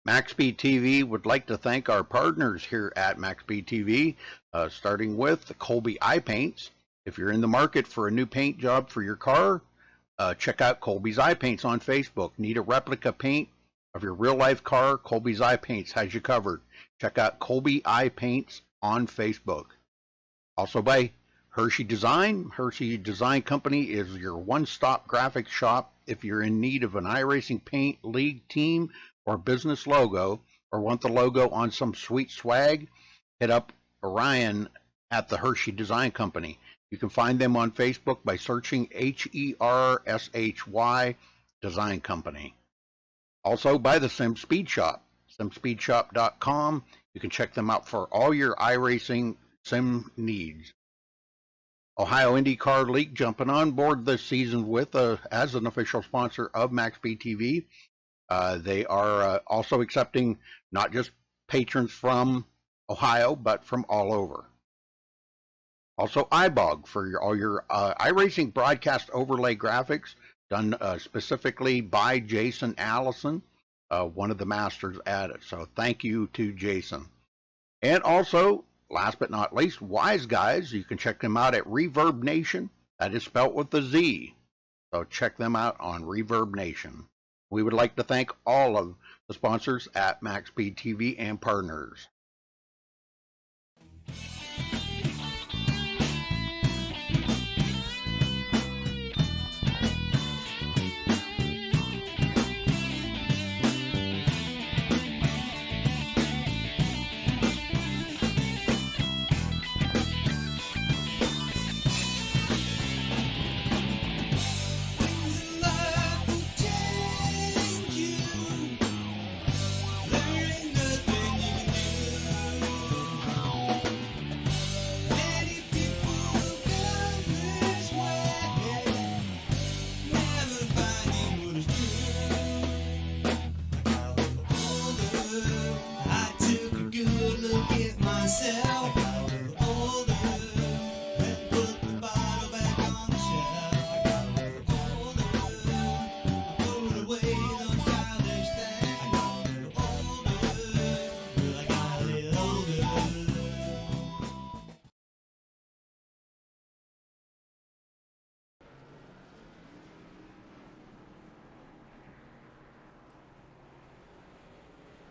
MaxSpeedTV would like to thank our partners here at MaxSpeedTV, starting with the Colby Eye Paints. If you're in the market for a new paint job for your car, check out Colby's Eye Paints on Facebook. Need a replica paint of your real-life car? Colby's Eye Paints has you covered. Check out Colby Eye Paints on Facebook. Also by Hershey Design. Hershey Design Company is your one-stop graphics shop. If you're in need of an iRacing paint, league, team, or business logo, or want the logo on some sweet swag, hit up Ryan at the Hershey Design Company. You can find them on Facebook by searching HERSHY Design Company. Also by the Sim Speed Shop, simspeedshop.com. You can check them out for all your iRacing sim needs. Ohio IndyCar League jumping on board this season with as an official sponsor of MaxSpeedTV. They are also accepting not just patrons from Ohio, but from all over. Also, iBog for all your iRacing broadcast overlay graphics done specifically by Jason Allison, one of the masters at it. So thank you to Jason. And also, last but not least, Wise Guys. You can check them out at Reverb Nation. That is spelt with a Z. So check them out on Reverb Nation. We would like to thank all of the sponsors at MaxSpeedTV and partners.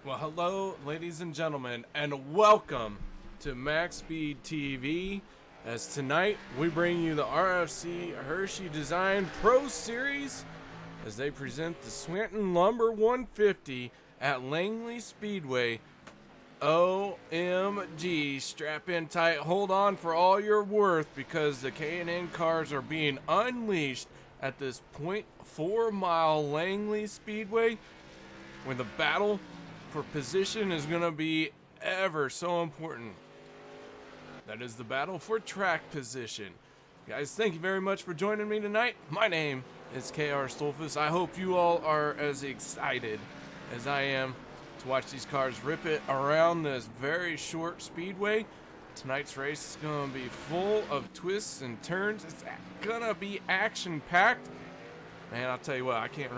Well, hello, ladies and gentlemen, and welcome to MaxSpeedTV. As tonight we bring you the RFC Hershey Design Pro Series as they present the Swanton Lumber 150 at Langley Speedway. OMG, strap in tight, hold on for all your worth, because the K&N cars are being unleashed at this 0.4 mile Langley Speedway, where the battle for position is going to be ever so important. That is the battle for track position. Guys, thank you very much for joining me tonight. My name is KR Stolfus. I hope you all are as excited as I am to watch these cars rip it around this very short speedway. Tonight's race is going to be full of twists and turns. It's going to be action-packed. Man, I'll tell you what, I can't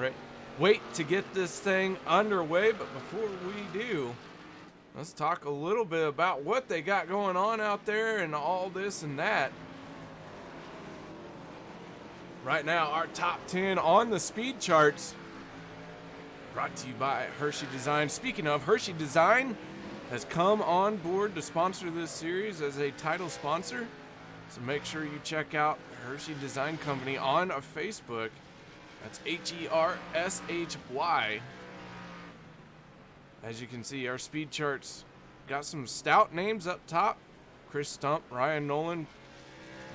wait to get this thing underway. But before we do, let's talk a little bit about what they got going on out there and all this and that. Right now, our top 10 on the speed charts, brought to you by Hershey Design. Speaking of, Hershey Design has come on board to sponsor this series as a title sponsor. So make sure you check out Hershey Design Company on Facebook. That's HERSHY. As you can see, our speed charts got some stout names up top. Kris Stump, Ryan Nolin,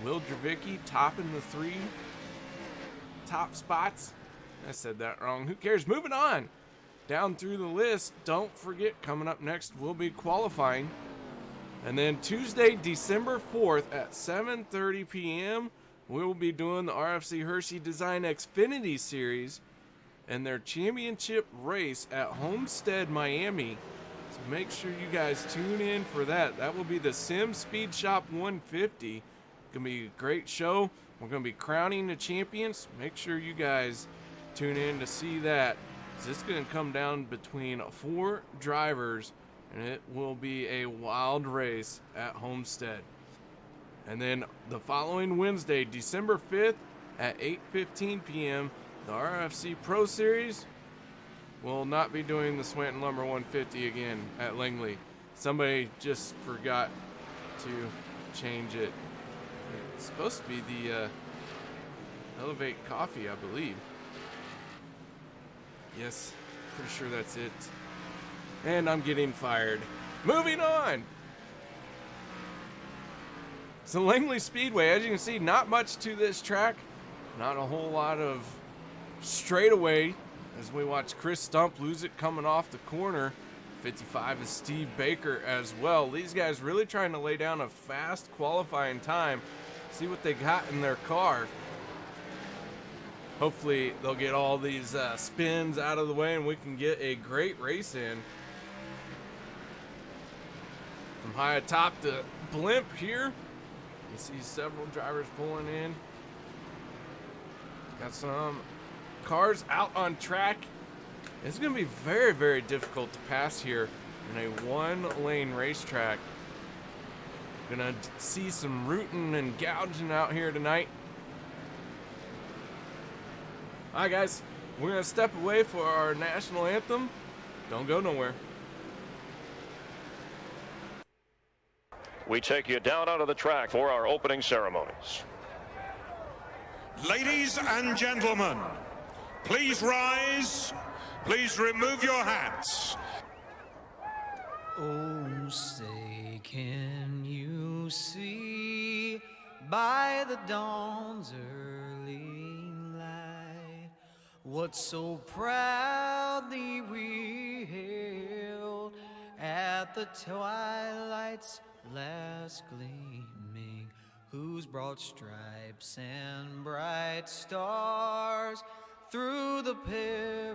Will Dravicki topping the 3 top spots. I said that wrong. Who cares? Moving on down through the list. Don't forget, coming up next will be qualifying. And then Tuesday, December 4th at 7:30 p.m., we will be doing the RFC Hershey Design Xfinity Series and their championship race at Homestead, Miami. So make sure you guys tune in for that. That will be the Sim Speed Shop 150. Gonna be a great show. We're gonna be crowning the champions. Make sure you guys tune in to see that. This is going to come down between 4 drivers, and it will be a wild race at Homestead. And then the following Wednesday, December 5th at 8:15 p.m., the RFC Pro Series will not be doing the Swanton Lumber 150 again at Langley. Somebody just forgot to change it. It's supposed to be the Elevate Coffee, I believe. Yes, pretty sure that's it. And I'm getting fired. Moving on. So Langley Speedway, as you can see, not much to this track. Not a whole lot of straightaway as we watch Kris Stump lose it coming off the corner. 55 is Steve Baker as well. These guys really trying to lay down a fast qualifying time. See what they got in their car. Hopefully they'll get all these spins out of the way and we can get a great race in. From high atop the blimp here, you see several drivers pulling in. Got some cars out on track. It's going to be very, very difficult to pass here in a 1-lane racetrack. Gonna see some rooting and gouging out here tonight. All right, guys, we're gonna step away for our national anthem. Don't go nowhere. We take you down onto the track for our opening ceremonies. Ladies and gentlemen, please rise. Please remove your hats. Oh, say, can you see by the dawn's early light what so proudly we hailed at the twilight's last gleaming, whose broad stripes and bright stars through the perilous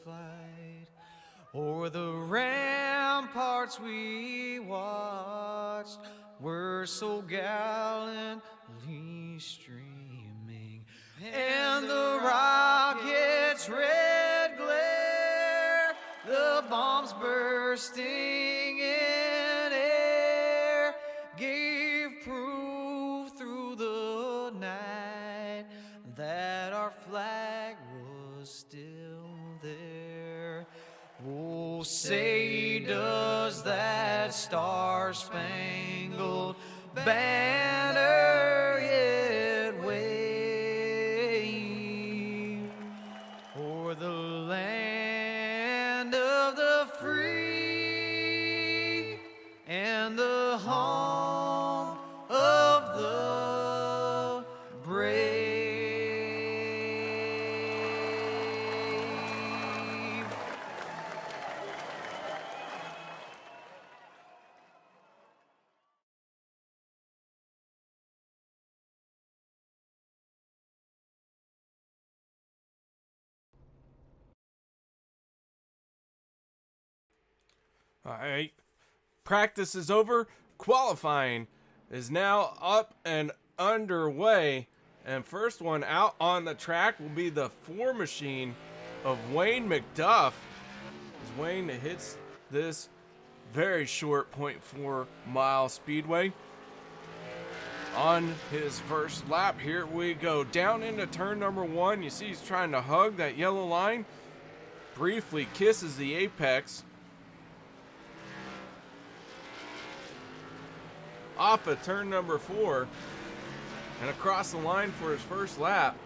flight o'er the ramparts we watched were so gallantly streaming, and the rocket's red glare, the bombs bursting in air, gave proof through the night that our flag was still there. Oh, say, does that star-spangled banner yet wave o'er the land of the free and the home of the brave? All right, practice is over. Qualifying is now up and underway. And first one out on the track will be the 4 machine of Wayne McDuff. As Wayne hits this very short 0.4 mile speedway. On his first lap, here we go. Down into turn number 1. You see he's trying to hug that yellow line. Briefly kisses the apex. Off of turn number 4 and across the line for his first lap.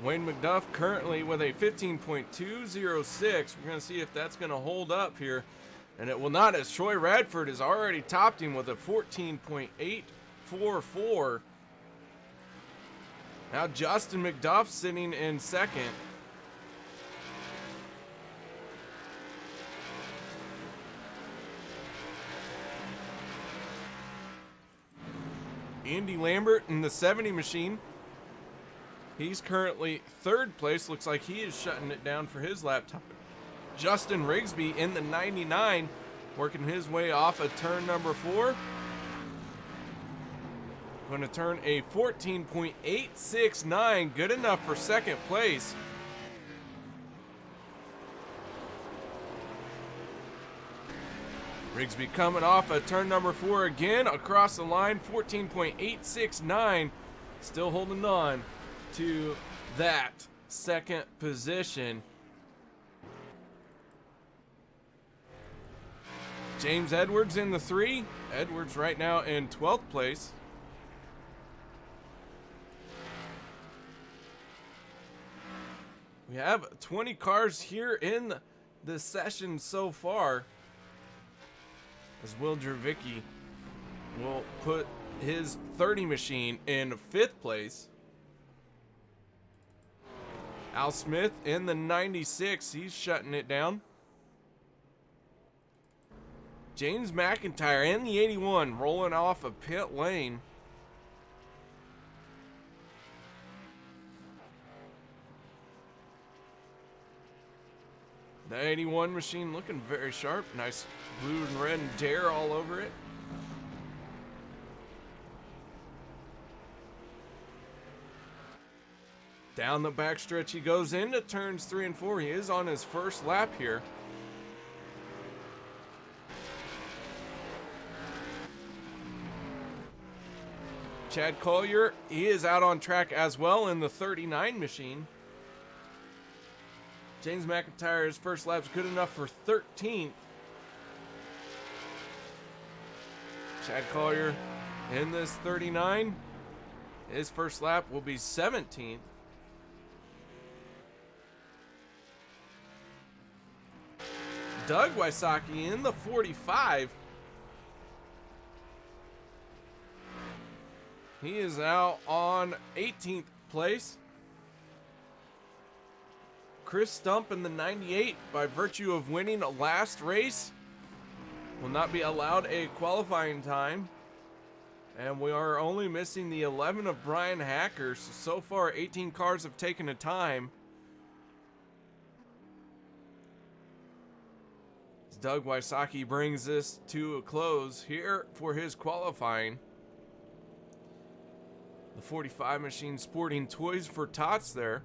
Wayne McDuff currently with a 15.206. We're going to see if that's going to hold up here, and it will not, as Troy Radford has already topped him with a 14.844. Now Justin McDuff sitting in second. Andy Lambert in the 70 machine. He's currently 3rd place. Looks like he is shutting it down for his laptop. Justin Rigsby in the 99, working his way off of turn number 4. Going to turn a 14.869, good enough for 2nd place. Rigsby coming off at turn number 4 again across the line, 14.869. Still holding on to that second position. James Edwards in the 3. Edwards right now in 12th place. We have 20 cars here in the session so far, as Will Dravicki will put his 30 machine in 5th place. Al Smith in the 96, he's shutting it down. James McIntyre in the 81 rolling off of pit lane. The 81 machine looking very sharp. Nice blue and red and dare all over it. Down the backstretch he goes into turns 3 and 4. He is on his first lap here. Chad Collier, he is out on track as well in the 39 machine. James McIntyre's first lap's good enough for 13th. Chad Collier in this 39. His first lap will be 17th. Doug Wysocki in the 45. He is now on 18th place. Kris Stump in the 98, by virtue of winning a last race, will not be allowed a qualifying time. And we are only missing the 11 of Brian Hacker. So far, 18 cars have taken a time. As Doug Wysocki brings this to a close here for his qualifying. The 45 machine sporting Toys for Tots there.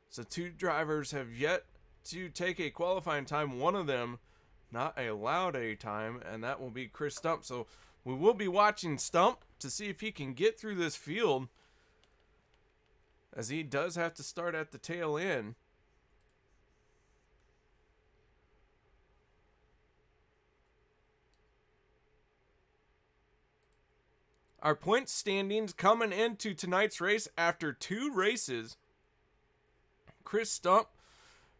So 2 drivers have yet to take a qualifying time. One of them not allowed a time, and that will be Kris Stump. So we will be watching Stump to see if he can get through this field, as he does have to start at the tail end. Our point standings coming into tonight's race after 2 races. Kris Stump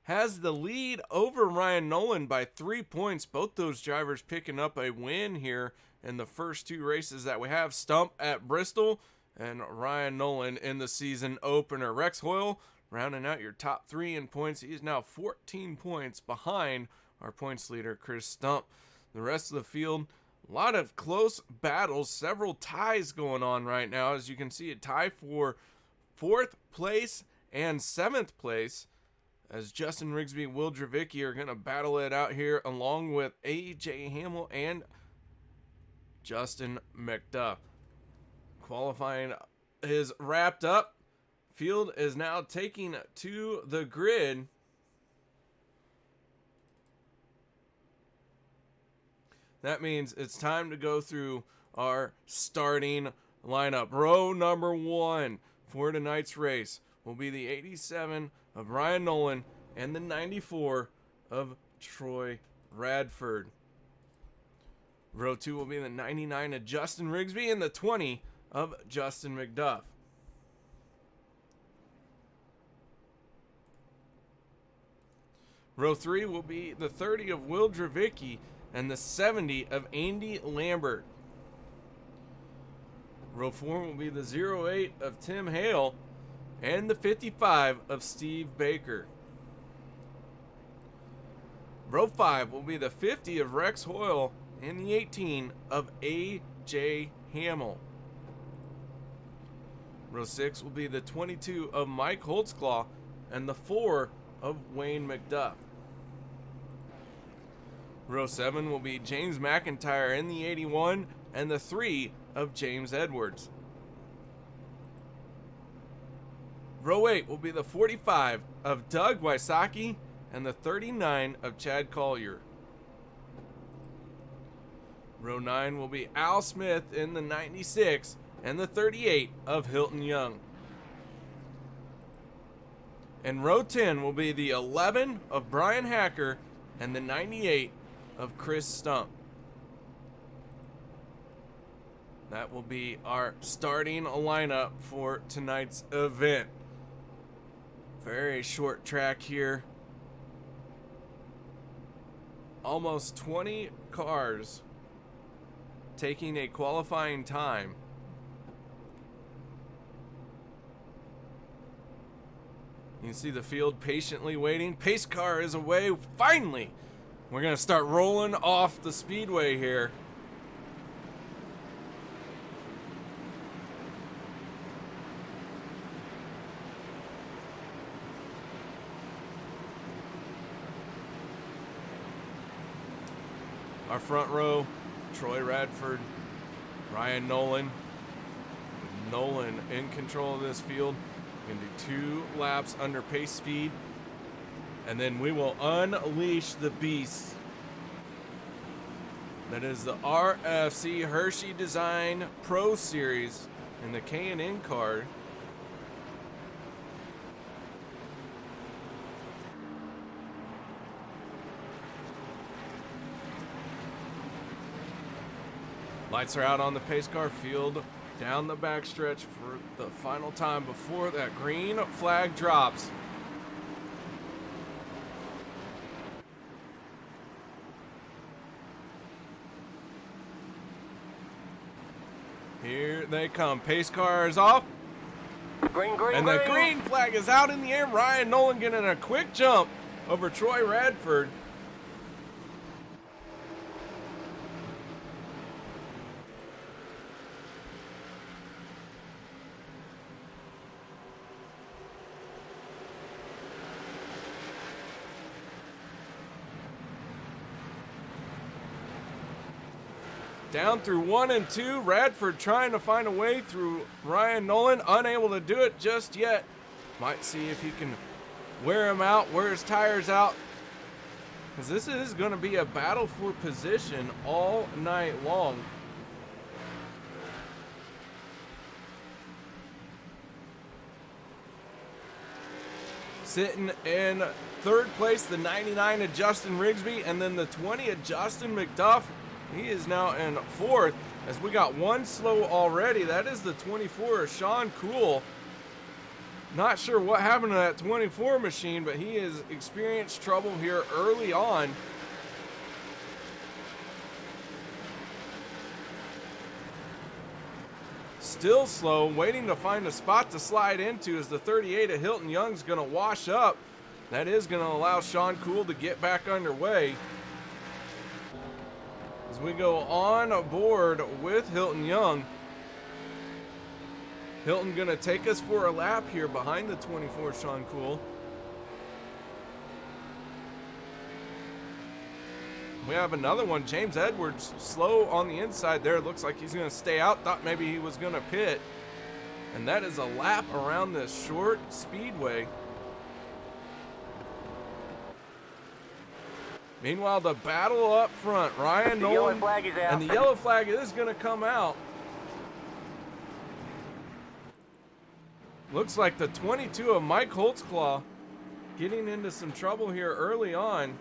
has the lead over Ryan Nolin by 3 points. Both those drivers picking up a win here in the first 2 races that we have. Stump at Bristol and Ryan Nolin in the season opener. Rex Hoyle rounding out your top 3 in points. He is now 14 points behind our points leader, Kris Stump. The rest of the field, a lot of close battles, several ties going on right now. As you can see, a tie for 4th place and 7th place, as Justin Rigsby and Will Dravicki are going to battle it out here, along with A.J. Hamill and Justin McDuff. Qualifying is wrapped up. Field is now taking to the grid. That means it's time to go through our starting lineup. Row number 1 for tonight's race will be the 87 of Ryan Nolin and the 94 of Troy Radford. Row 2 will be the 99 of Justin Rigsby and the 20 of Justin McDuff. Row 3 will be the 30 of Will Dravicki and the 70 of Andy Lambert. Row 4 will be the 08 of Tim Hale and the 55 of Steve Baker. Row 5 will be the 50 of Rex Hoyle and the 18 of A.J. Hamill. Row 6 will be the 22 of Mike Holtzclaw and the 4 of Wayne McDuff. Row 7 will be James McIntyre in the 81 and the 3 of James Edwards. Row 8 will be the 45 of Doug Wysocki and the 39 of Chad Collier. Row 9 will be Al Smith in the 96 and the 38 of Hilton Young. And row 10 will be the 11 of Brian Hacker and the 98 of Kris Stump. That will be our starting lineup for tonight's event. Very short track here. Almost 20 cars taking a qualifying time. You can see the field patiently waiting. Pace car is away. Finally, we're going to start rolling off the speedway here. Our front row, Troy Radford, Ryan Nolin. Nolin in control of this field. We're going to do 2 laps under pace speed, and then we will unleash the beast. That is the RFC Hershey Design Pro Series in the K&N car. Lights are out on the pace car field down the backstretch for the final time before that green flag drops. Here they come. Pace car is off. Green, green, And the green flag is out in the air. Ryan Nolin getting a quick jump over Troy Radford. Down through 1 and 2, Radford trying to find a way through Ryan Nolin, unable to do it just yet. Might see if he can wear him out, wear his tires out, because this is going to be a battle for position all night long. Sitting in 3rd place, the 99 of Justin Rigsby, and then the 20 of Justin McDuff. He is now in 4th, as we got 1 slow already. That is the 24 of Sean Cool. Not sure what happened to that 24 machine, but he has experienced trouble here early on. Still slow, waiting to find a spot to slide into, as the 38 of Hilton Young's going to wash up. That is going to allow Sean Cool to get back underway. As we go on board with Hilton Young. Hilton going to take us for a lap here behind the 24 Sean Cool. We have another one, James Edwards, slow on the inside there. Looks like he's going to stay out. Thought maybe he was going to pit. And that is a lap around this short speedway. Meanwhile, the battle up front, Ryan Nolin, and the yellow flag is going to come out. Looks like the 22 of Mike Holtzclaw getting into some trouble here early on.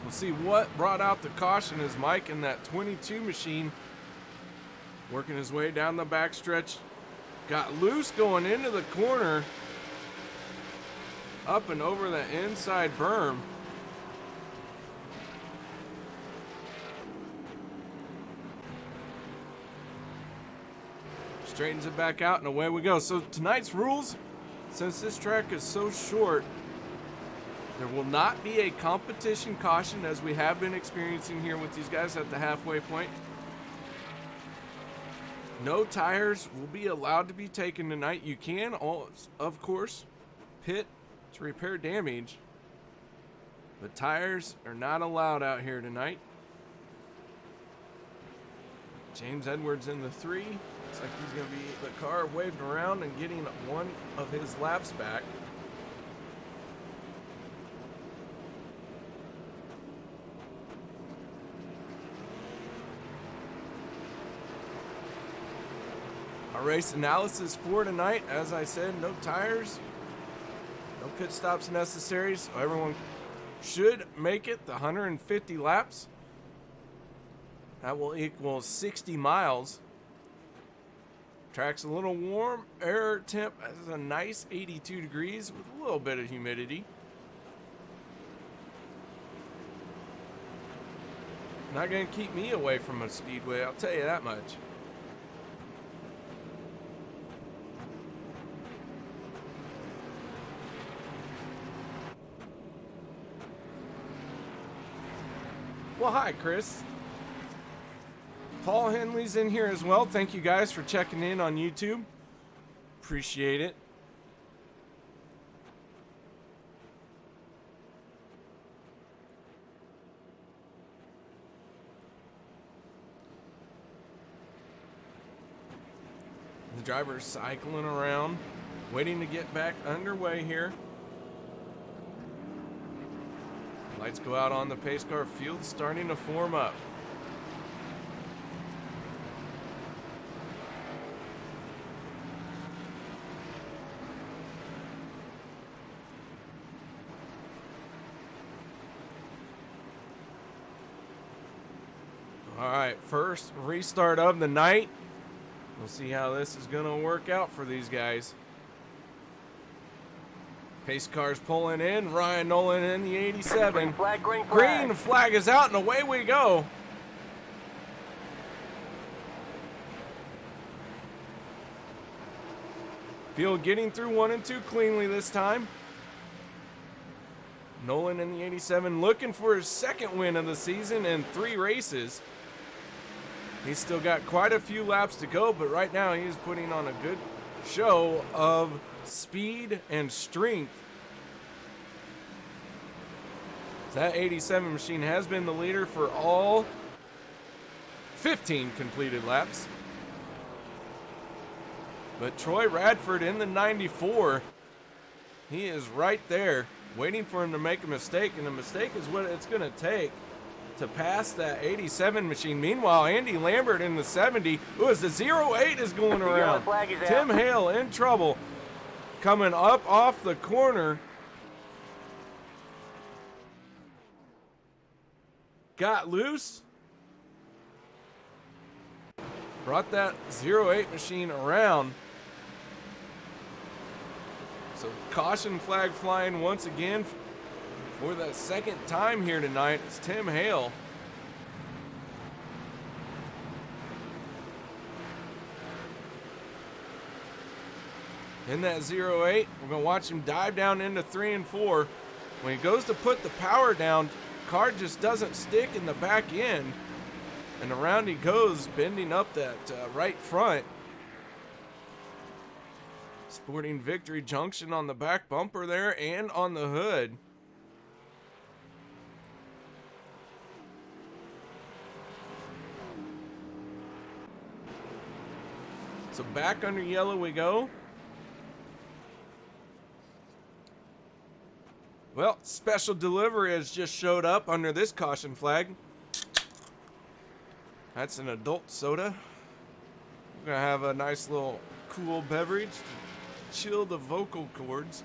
We'll see what brought out the caution as Mike in that 22 machine, working his way down the backstretch, got loose going into the corner, up and over the inside berm. Straightens it back out and away we go. So tonight's rules, since this track is so short, there will not be a competition caution as we have been experiencing here with these guys at the halfway point. No tires will be allowed to be taken tonight. You can, of course, pit to repair damage. But tires are not allowed out here tonight. James Edwards in the 3. Looks like he's going to be the car waving around and getting one of his laps back. Our race analysis for tonight, as I said, no tires, no pit stops necessary, so everyone should make it the 150 laps. That will equal 60 miles. Track's a little warm. Air temp is a nice 82 degrees with a little bit of humidity. Not going to keep me away from a speedway, I'll tell you that much. Well, hi, Chris. Paul Henley's in here as well. Thank you guys for checking in on YouTube. Appreciate it. The driver's cycling around, waiting to get back underway here. Lights go out on the pace car field, starting to form up. All right, first restart of the night. We'll see how this is going to work out for these guys. Pace car's pulling in. Ryan Nolin in the 87. Green flag, green flag. Green flag is out, and away we go. Field getting through 1 and 2 cleanly this time. Nolin in the 87 looking for his second win of the season in 3 races. He's still got quite a few laps to go, but right now he's putting on a good show of speed and strength. That 87 machine has been the leader for all 15 completed laps. But Troy Radford in the 94, he is right there waiting for him to make a mistake, and the mistake is what it's going to take to pass that 87 machine. Meanwhile, Andy Lambert in the 70, as the 08 is going around. Tim Hale in trouble, coming up off the corner. Got loose. Brought that 08 machine around. So caution flag flying once again for the second time here tonight. It's Tim Hale. In that 08, we're going to watch him dive down into 3 and 4. When he goes to put the power down, car just doesn't stick in the back end. And around he goes, bending up that right front. Sporting victory junction on the back bumper there and on the hood. So back under yellow we go. Well, special delivery has just showed up under this caution flag. That's an adult soda. We're gonna have a nice little cool beverage to chill the vocal cords.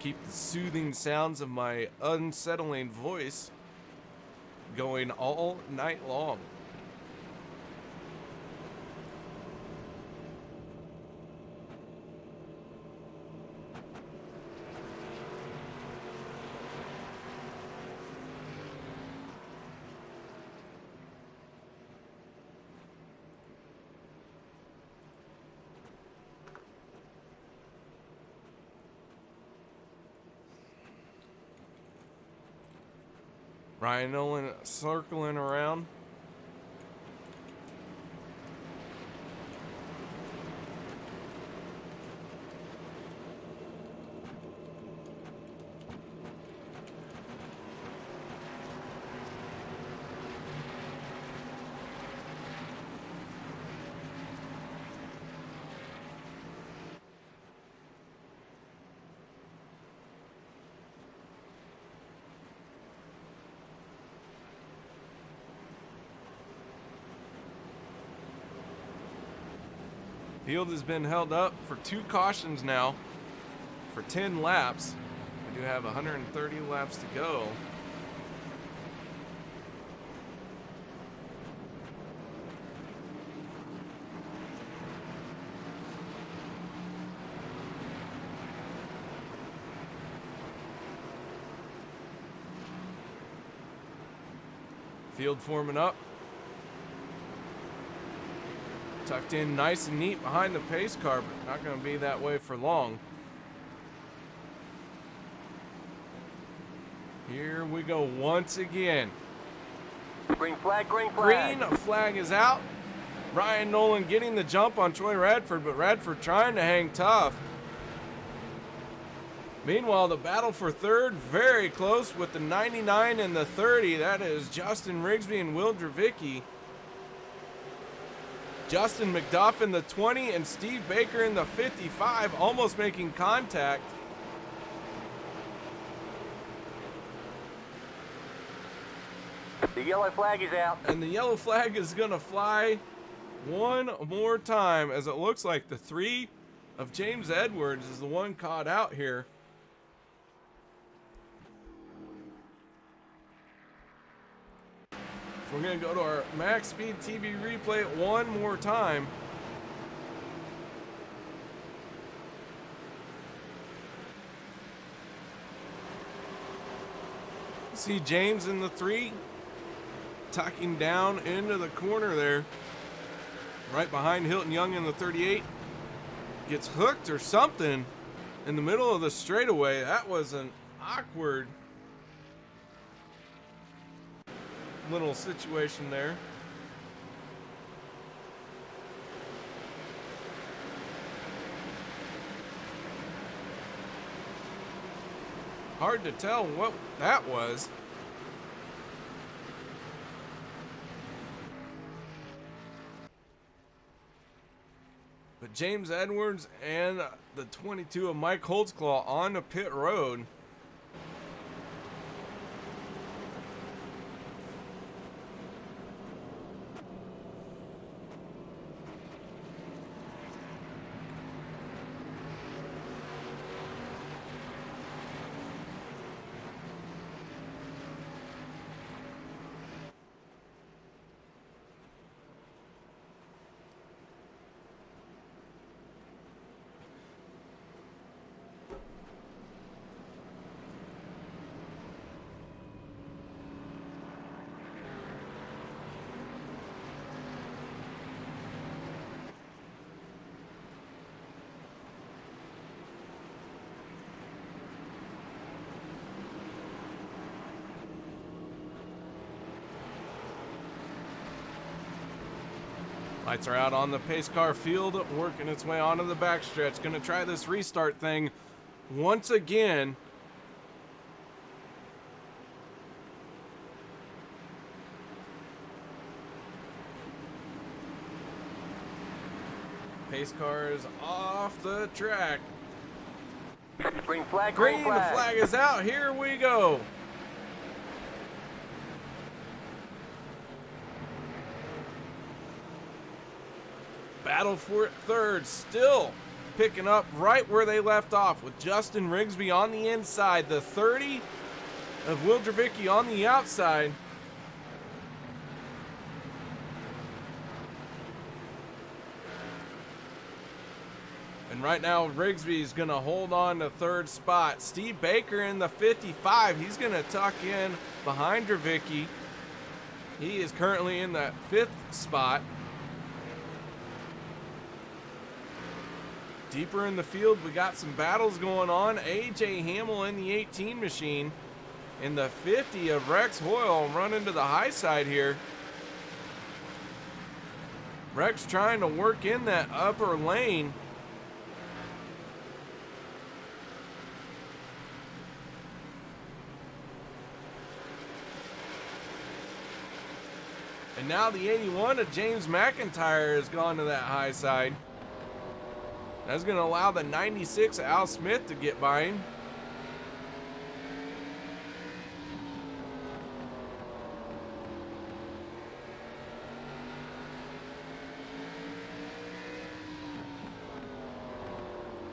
Keep the soothing sounds of my unsettling voice going all night long. Ryan Nolin circling around. Field has been held up for 2 cautions now for 10 laps. We do have 130 laps to go. Field forming up. Tucked in nice and neat behind the pace car, but not going to be that way for long. Here we go once again. Green flag, green flag. Green flag is out. Ryan Nolin getting the jump on Troy Radford, but Radford trying to hang tough. Meanwhile, the battle for third, very close with the 99 and the 30. That is Justin Rigsby and Will Dravicki. Justin McDuff in the 20 and Steve Baker in the 55, almost making contact. The yellow flag is out. And the yellow flag is going to fly one more time, as it looks like the 3 of James Edwards is the one caught out here. So we're going to go to our MaxSpeedTV replay one more time. See James in the 3, tucking down into the corner there, right behind Hilton Young in the 38. Gets hooked or something in the middle of the straightaway. That was an awkward little situation there. Hard to tell what that was. But James Edwards and the 22 of Mike Holtzclaw on the pit road. Lights are out on the pace car field, working its way onto the backstretch. Going to try this restart thing once again. Pace car is off the track. Green flag, Green flag is out. Here we go. Battle for third, still picking up right where they left off with Justin Rigsby on the inside, the 30 of Will Dravicki on the outside. And right now, Rigsby is going to hold on to third spot. Steve Baker in the 55. He's going to tuck in behind Dravicki. He is currently in the 5th spot. Deeper in the field, we got some battles going on. A.J. Hamill in the 18 machine. In the 50 of Rex Hoyle running to the high side here. Rex trying to work in that upper lane. And now the 81 of James McIntyre has gone to that high side. That's going to allow the 96 of Al Smith to get by him.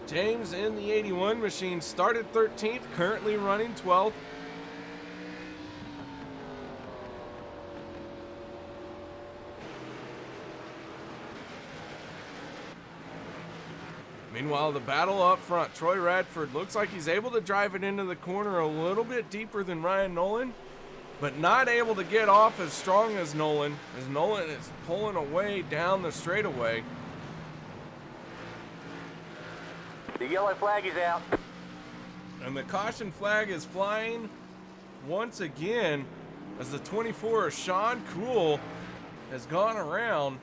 James in the 81 machine started 13th, currently running 12th. Meanwhile, the battle up front, Troy Radford looks like he's able to drive it into the corner a little bit deeper than Ryan Nolin, but not able to get off as strong as Nolin is pulling away down the straightaway. The yellow flag is out. And the caution flag is flying once again as the 24, Sean Cool, has gone around.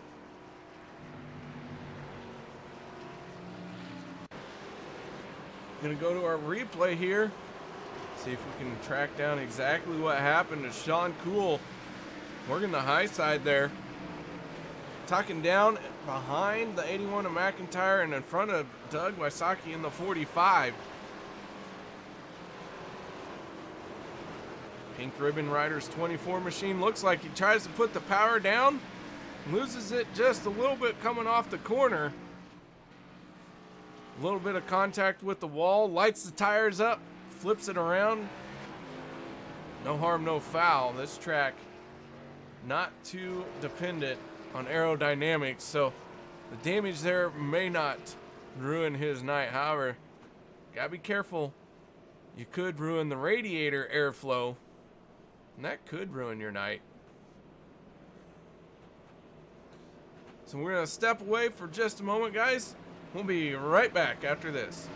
Gonna go to our replay here, see if we can track down exactly what happened to Sean Cool, working the high side there, tucking down behind the 81 of McIntyre and in front of Doug Wysocki in the 45. Pink Ribbon Riders 24 machine looks like he tries to put the power down, loses it just a little bit coming off the corner. A little bit of contact with the wall, lights the tires up, flips it around. No harm, no foul. This track not too dependent on aerodynamics, so the damage there may not ruin his night. However, gotta be careful. You could ruin the radiator airflow, and that could ruin your night. So we're gonna step away for just a moment, guys. We'll be right back after this.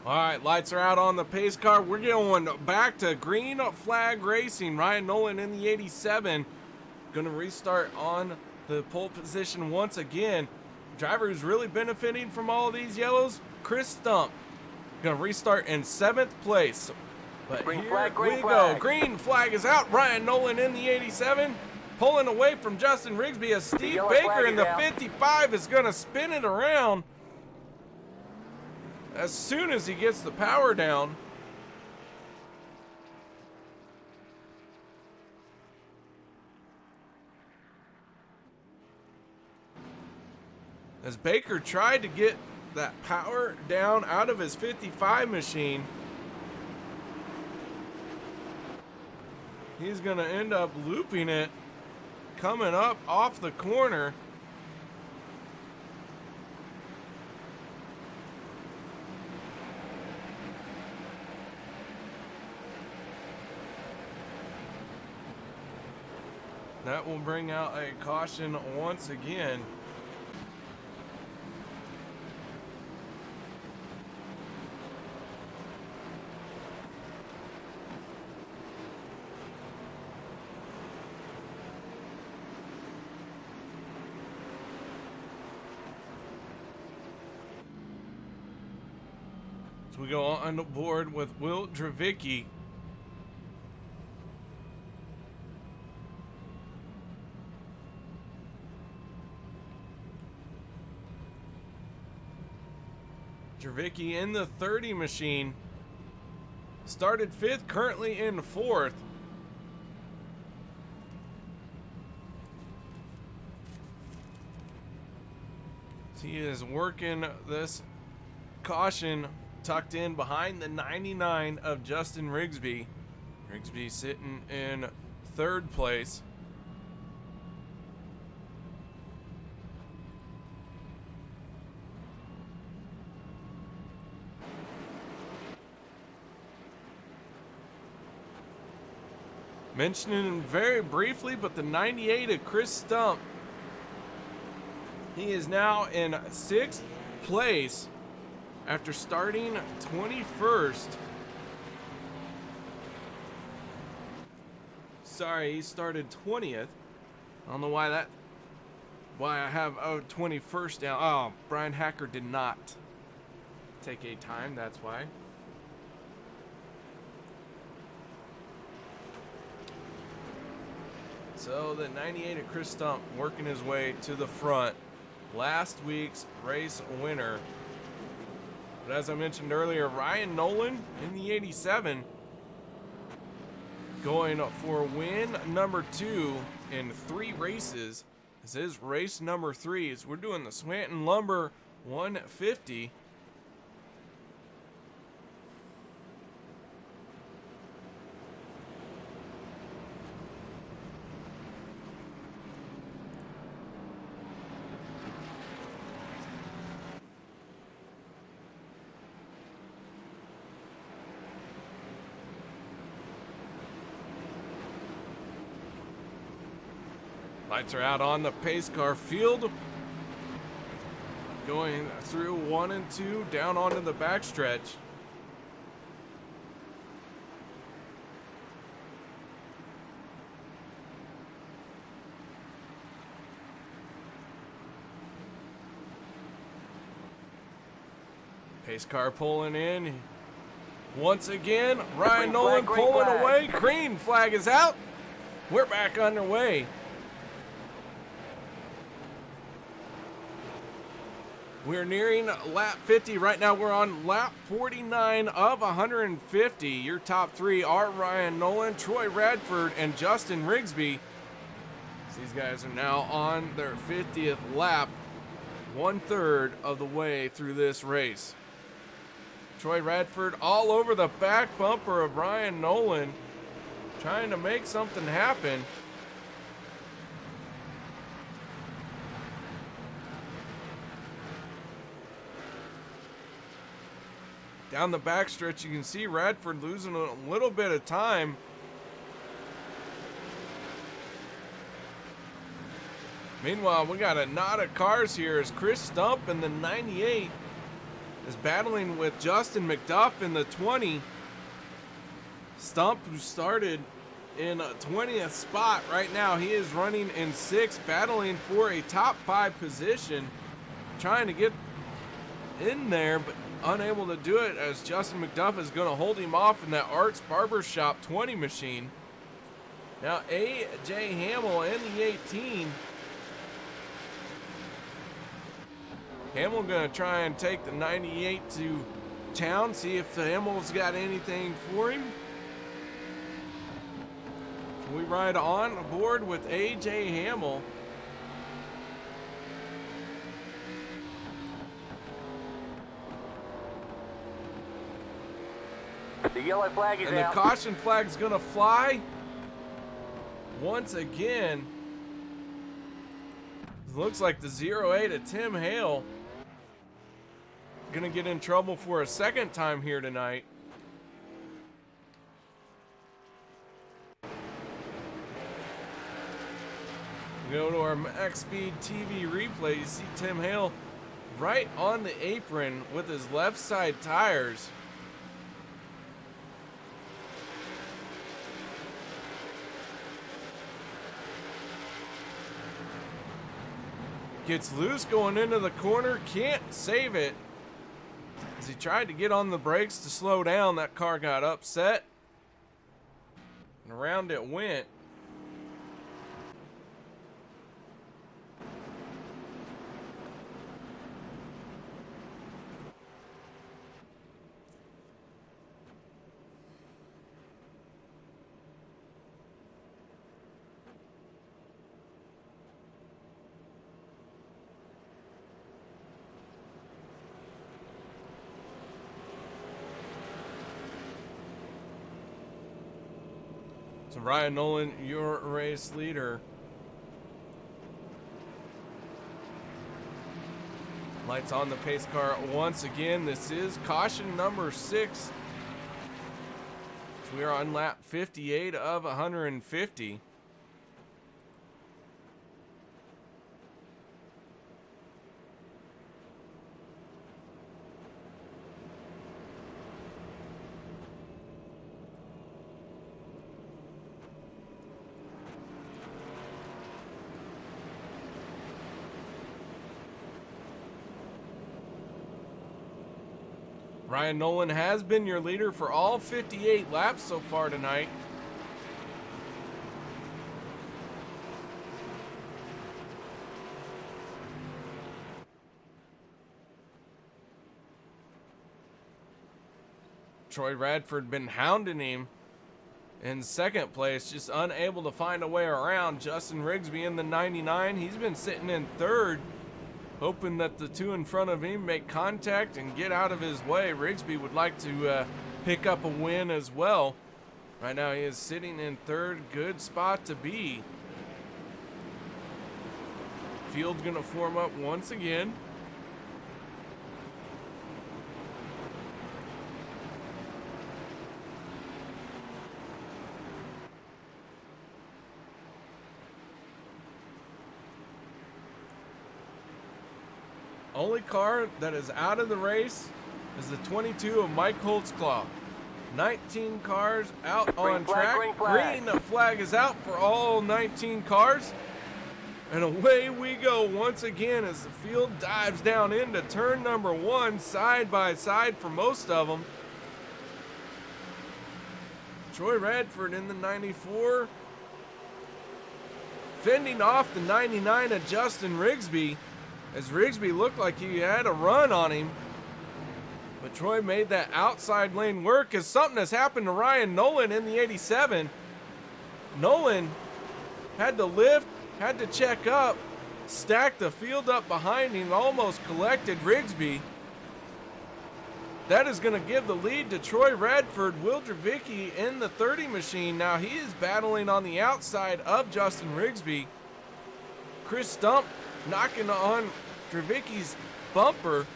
All right, lights are out on the pace car. We're going back to green flag racing. Ryan Nolin in the 87. Going to restart on the pole position once again. Driver who's really benefiting from all of these yellows, Kris Stump. Going to restart in 7th place. But Green here flag, green we flag. go. Green flag is out. Ryan Nolin in the 87. Pulling away from Justin Rigsby as Steve yellow Baker flag in is the out. 55 is going to spin it around as soon as he gets the power down. As Baker tried to get that power down out of his 55 machine, he's going to end up looping it coming up off the corner. That will bring out a caution once again. So we go on board with Will Dravicki. Jervicki in the 30 machine. Started 5th, currently in 4th. He is working this caution tucked in behind the 99 of Justin Rigsby. Rigsby sitting in 3rd place. Mentioning very briefly, but the 98 of Kris Stump. He is now in 6th place after starting 21st. Sorry, he started 20th. I don't know why I have 21st down. Oh, Brian Hacker did not take a time, that's why. So the 98 of Kris Stump working his way to the front. Last week's race winner. But as I mentioned earlier, Ryan Nolin in the 87 going for win number 2 in 3 races. This is race number 3. So we're doing the Swanton Lumber 150. Lights are out on the pace car field. Going through 1 and 2, down onto the backstretch. Pace car pulling in. Once again, Ryan Nolin pulling away. Green flag is out. We're back underway. We're nearing lap 50. Right now we're on lap 49 of 150. Your top 3 are Ryan Nolin, Troy Radford, and Justin Rigsby. These guys are now on their 50th lap, 1/3 of the way through this race. Troy Radford all over the back bumper of Ryan Nolin, trying to make something happen. Down the backstretch, you can see Radford losing a little bit of time. Meanwhile, we got a knot of cars here as Kris Stump in the 98 is battling with Justin McDuff in the 20. Stump, who started in a 20th spot right now, he is running in 6th, battling for a top 5 position, trying to get in there, but unable to do it as Justin McDuff is going to hold him off in that Arts Barbershop 20 machine. Now A.J. Hamill in the 18. Hamill going to try and take the 98 to town, see if Hamill's got anything for him. We ride on board with A.J. Hamill. The yellow flag is and out. The caution flag's gonna fly once again. It looks like the 08 of Tim Hale gonna get in trouble for a second time here tonight. Go to our MaxSpeedTV replay. You see Tim Hale right on the apron with his left side tires. Gets loose going into the corner, can't save it. As he tried to get on the brakes to slow down, that car got upset. And around it went. So Ryan Nolin, your race leader. Lights on the pace car once again. This is caution number 6. So we are on lap 58 of 150. Ryan Nolin has been your leader for all 58 laps so far tonight. Troy Radford been hounding him in second place, just unable to find a way around. Justin Rigsby in the 99. He's been sitting in third, hoping that the two in front of him make contact and get out of his way. Rigsby would like to pick up a win as well. Right now he is sitting in third. Good spot to be. Field's gonna form up once again. Only car that is out of the race is the 22 of Mike Holtzclaw. 19 cars out on track. Green flag is out for all 19 cars. And away we go once again as the field dives down into turn number 1, side by side for most of them. Troy Radford in the 94, fending off the 99 of Justin Rigsby, as Rigsby looked like he had a run on him. But Troy made that outside lane work, as something has happened to Ryan Nolin in the 87. Nolin had to lift, had to check up, stacked the field up behind him, almost collected Rigsby. That is going to give the lead to Troy Radford. Will Dravicki in the 30 machine. Now he is battling on the outside of Justin Rigsby. Kris Stump knocking on Dravicki's bumper.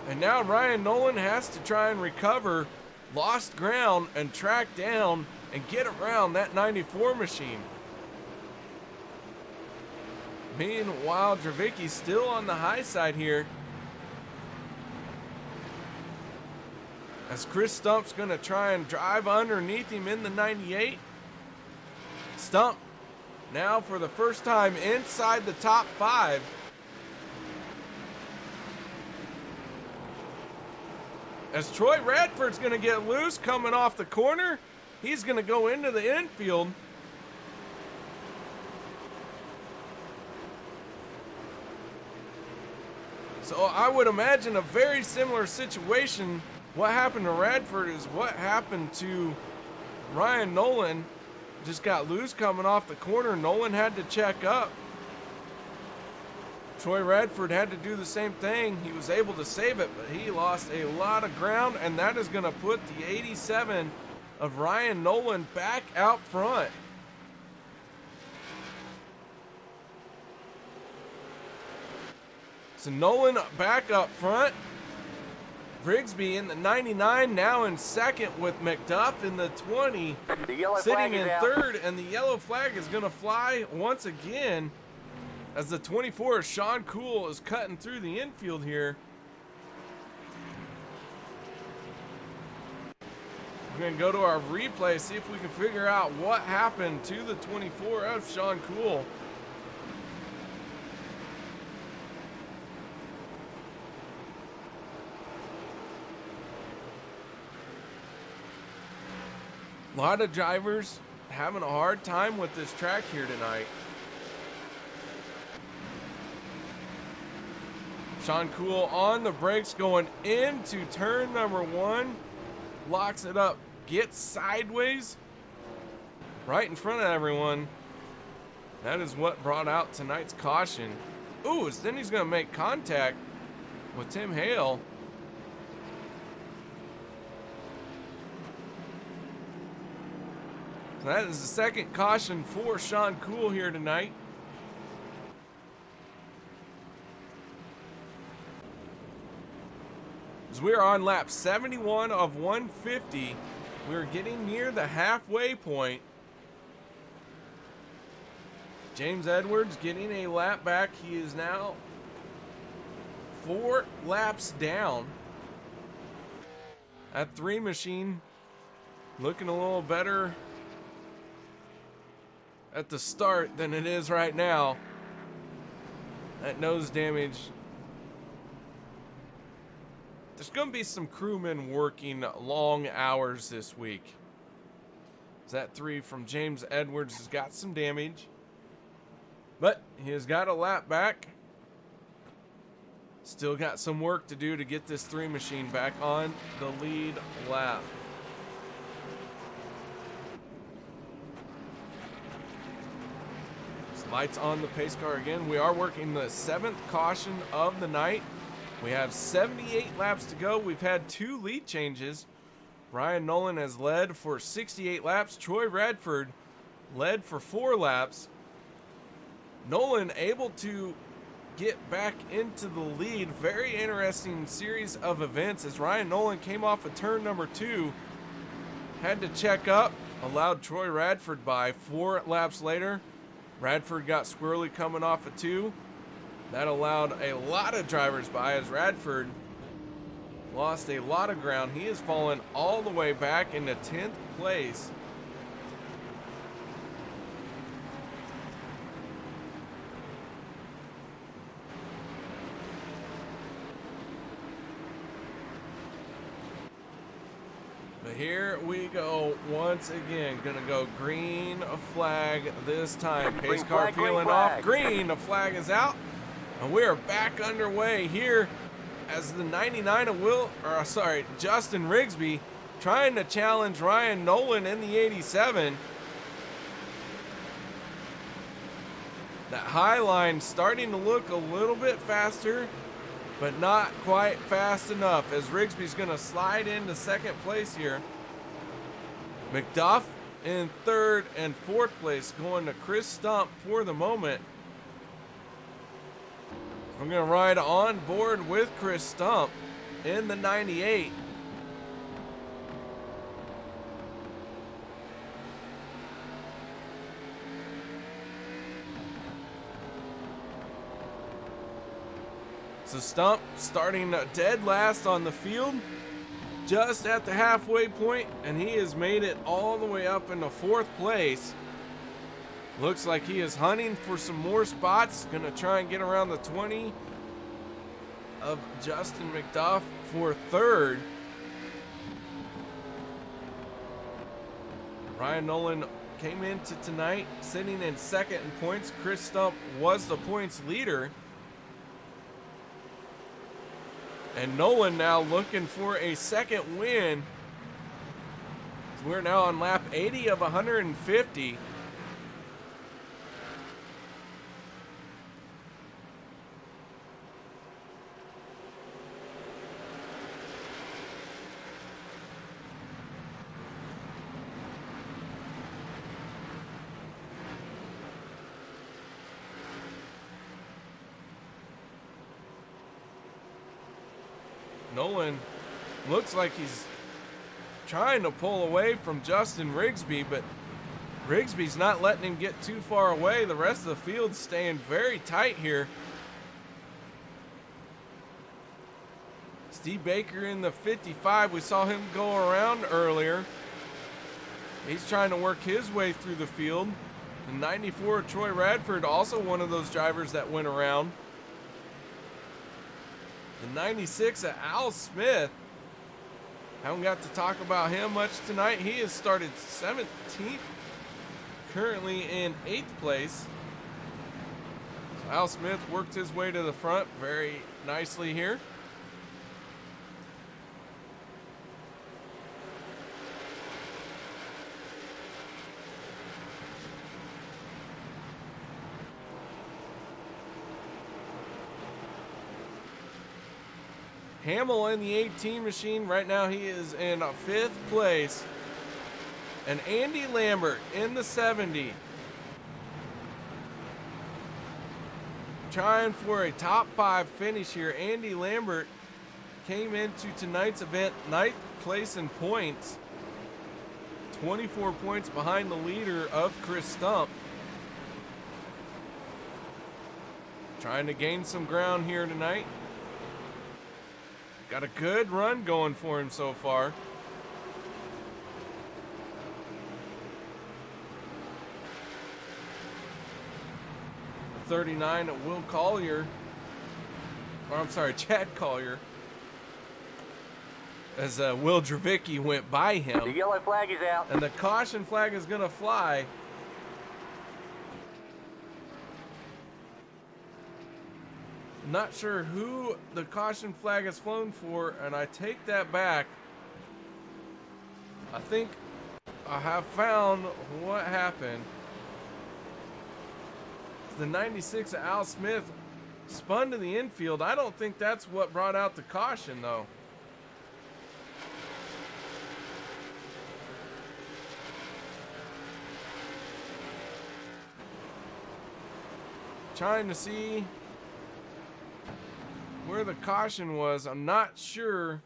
And now Ryan Nolin has to try and recover lost ground and track down and get around that 94 machine. Meanwhile, Dravicki's still on the high side here, as Kris Stump's going to try and drive underneath him in the 98. Stump now for the first time inside the top 5. As Troy Radford's going to get loose coming off the corner, he's going to go into the infield. So I would imagine a very similar situation. What happened to Radford is what happened to Ryan Nolin. Just got loose coming off the corner. Nolin had to check up. Troy Radford had to do the same thing. He was able to save it, but he lost a lot of ground, and that is going to put the 87 of Ryan Nolin back out front. So Nolin back up front. Rigsby in the 99, now in second with McDuff in the 20, sitting in third, and the yellow flag is going to fly once again as the 24, Sean Cool, is cutting through the infield here. We're going to go to our replay, see if we can figure out what happened to the 24 of Sean Cool. A lot of drivers having a hard time with this track here tonight. Sean Cool on the brakes going into turn number 1. Locks it up, gets sideways right in front of everyone. That is what brought out tonight's caution. Ooh, then he's going to make contact with Tim Hale. That is the second caution for Sean Cool here tonight. As we are on lap 71 of 150, we're getting near the halfway point. James Edwards getting a lap back. He is now 4 laps down. That 3 machine looking a little better at the start than it is right now. That nose damage. There's going to be some crewmen working long hours this week. That 3 from James Edwards has got some damage, but he has got a lap back. Still got some work to do to get this 3 machine back on the lead lap. Lights on the pace car again. We are working the 7th caution of the night. We have 78 laps to go. We've had 2 lead changes. Ryan Nolin has led for 68 laps. Troy Radford led for 4 laps. Nolin able to get back into the lead. Very interesting series of events as Ryan Nolin came off of turn number 2. Had to check up. Allowed Troy Radford by. 4 laps later, Radford got squirrely coming off of 2. That allowed a lot of drivers by as Radford lost a lot of ground. He has fallen all the way back into 10th place. But here we go once again. Gonna go green flag this time. Pace car peeling off. Green, the flag is out. And we are back underway here as the 99 of Justin Rigsby trying to challenge Ryan Nolin in the 87. That high line starting to look a little bit faster, but not quite fast enough as Rigsby's going to slide into 2nd place here. McDuff in 3rd and 4th place, going to Kris Stump for the moment. We're going to ride on board with Kris Stump in the 98. So Stump starting dead last on the field, just at the halfway point, and he has made it all the way up into 4th place. Looks like he is hunting for some more spots. Gonna try and get around the 20 of Justin McDuff for 3rd. Ryan Nolin came into tonight sitting in 2nd in points. Kris Stump was the points leader. And Nolin now looking for a 2nd win. We're now on lap 80 of 150. Nolin looks like he's trying to pull away from Justin Rigsby, but Rigsby's not letting him get too far away. The rest of the field's staying very tight here. Steve Baker in the 55. We saw him go around earlier. He's trying to work his way through the field. The 94, Troy Radford, also one of those drivers that went around. The 96 of Al Smith. Haven't got to talk about him much tonight. He has started 17th, currently in 8th place. So Al Smith worked his way to the front very nicely here. Hamill in the 18 machine. Right now he is in 5th place. And Andy Lambert in the 70. Trying for a top 5 finish here. Andy Lambert came into tonight's event 9th place in points. 24 points behind the leader of Kris Stump. Trying to gain some ground here tonight. Got a good run going for him so far. The 39 at Will Collier. Or I'm sorry, Chad Collier. As Will Dravicki went by him. The yellow flag is out. And the caution flag is going to fly. Not sure who the caution flag has flown for, and I take that back. I think I have found what happened. The 96 of Al Smith spun to the infield. I don't think that's what brought out the caution, though. Trying to see where the caution was. I'm not sure.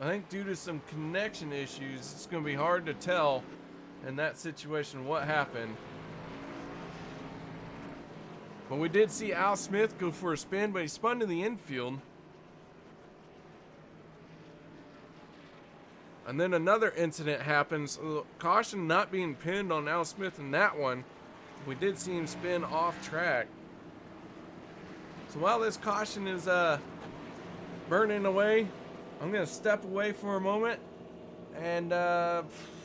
I think due to some connection issues, it's going to be hard to tell in that situation what happened. But we did see Al Smith go for a spin, but he spun to the infield. And then another incident happens. Caution not being pinned on Al Smith in that one. We did see him spin off track. So while this caution is burning away, I'm going to step away for a moment and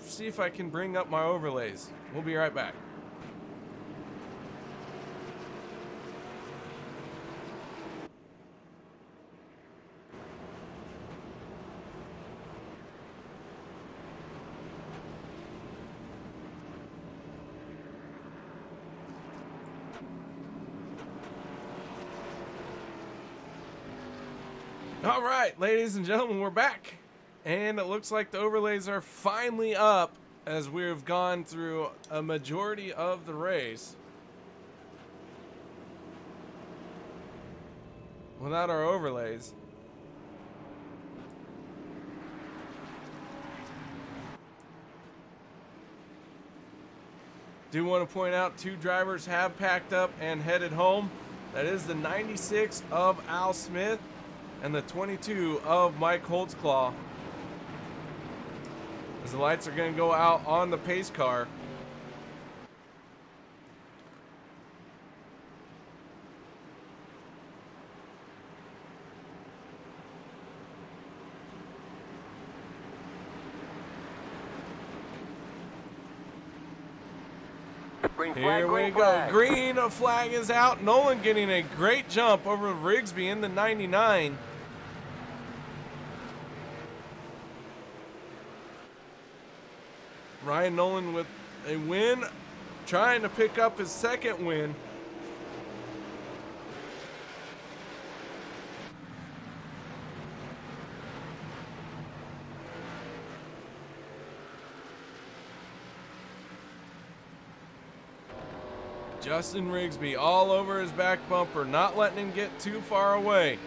see if I can bring up my overlays. We'll be right back. All right, ladies and gentlemen, we're back. And it looks like the overlays are finally up as we've gone through a majority of the race without our overlays. Do want to point out 2 drivers have packed up and headed home. That is the 96 of Al Smith and the 22 of Mike Holtzclaw. As the lights are going to go out on the pace car. Green flag, Here we green go. flag. Green flag is out. Nolin getting a great jump over Rigsby in the 99. Ryan Nolin with a win, trying to pick up his second win. Justin Rigsby all over his back bumper, not letting him get too far away.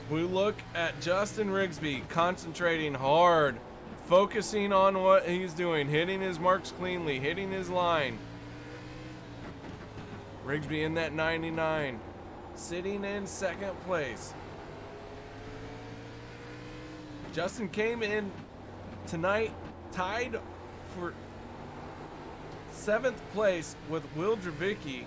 We look at Justin Rigsby concentrating hard, focusing on what he's doing, hitting his marks cleanly, hitting his line. Rigsby in that 99, sitting in second place. Justin came in tonight tied for 7th place with Will Dravicki.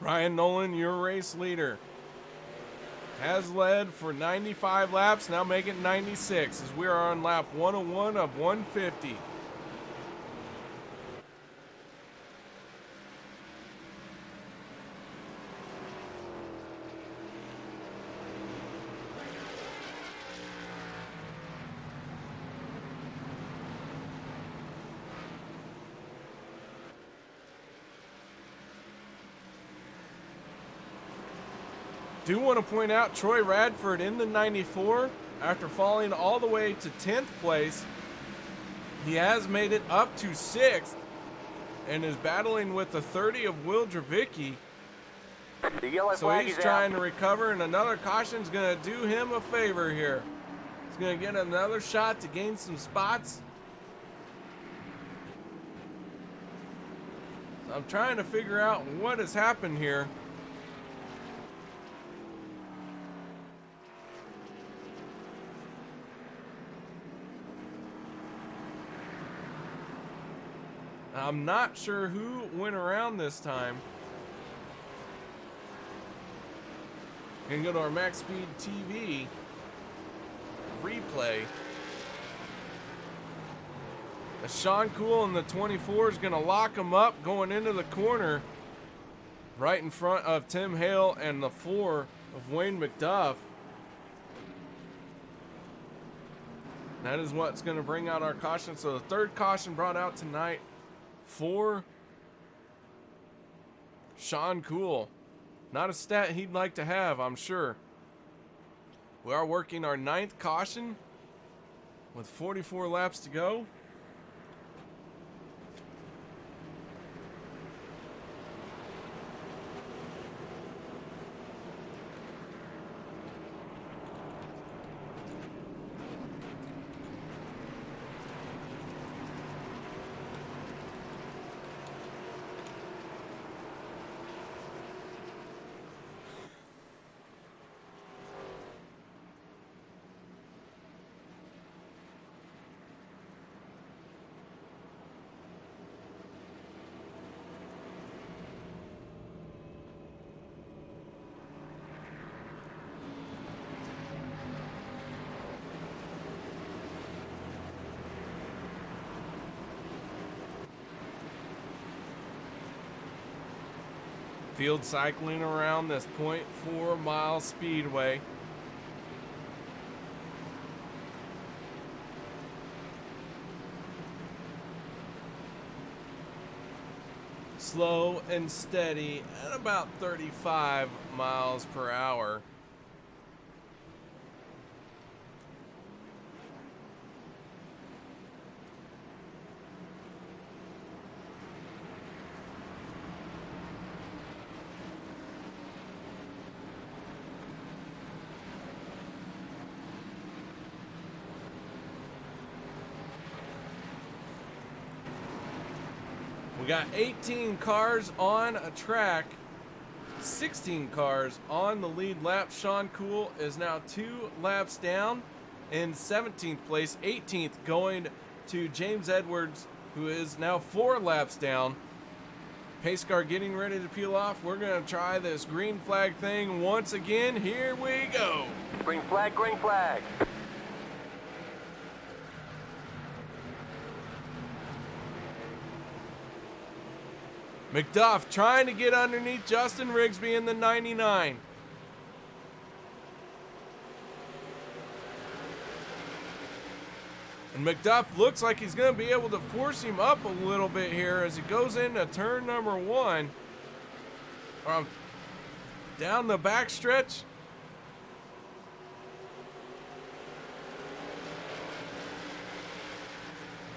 Ryan Nolin, your race leader, has led for 95 laps, now make it 96 as we are on lap 101 of 150. Do want to point out Troy Radford in the 94 after falling all the way to 10th place. He has made it up to 6th and is battling with the 30 of Will Dravicki. The yellow So flag he's is trying out. to recover, and another caution is going to do him a favor here. He's going to get another shot to gain some spots. I'm trying to figure out what has happened here. I'm not sure who went around this time. Gonna go to our MaxSpeedTV replay. Sean Cool in the 24 is gonna lock him up going into the corner right in front of Tim Hale and the 4 of Wayne McDuff. That is what's gonna bring out our caution. So the third caution brought out tonight for Sean Cool. Not a stat he'd like to have, I'm sure. We are working our 9th caution with 44 laps to go. Field cycling around this 0.4 mile speedway. Slow and steady at about 35 miles per hour. We got 18 cars on a track, 16 cars on the lead lap. Sean Cool is now 2 laps down in 17th place. 18th going to James Edwards, who is now 4 laps down. Pace car getting ready to peel off. We're going to try this green flag thing once again. Here we go. Green flag, green flag. McDuff trying to get underneath Justin Rigsby in the 99. And McDuff looks like he's going to be able to force him up a little bit here as he goes into turn number 1. Down the backstretch.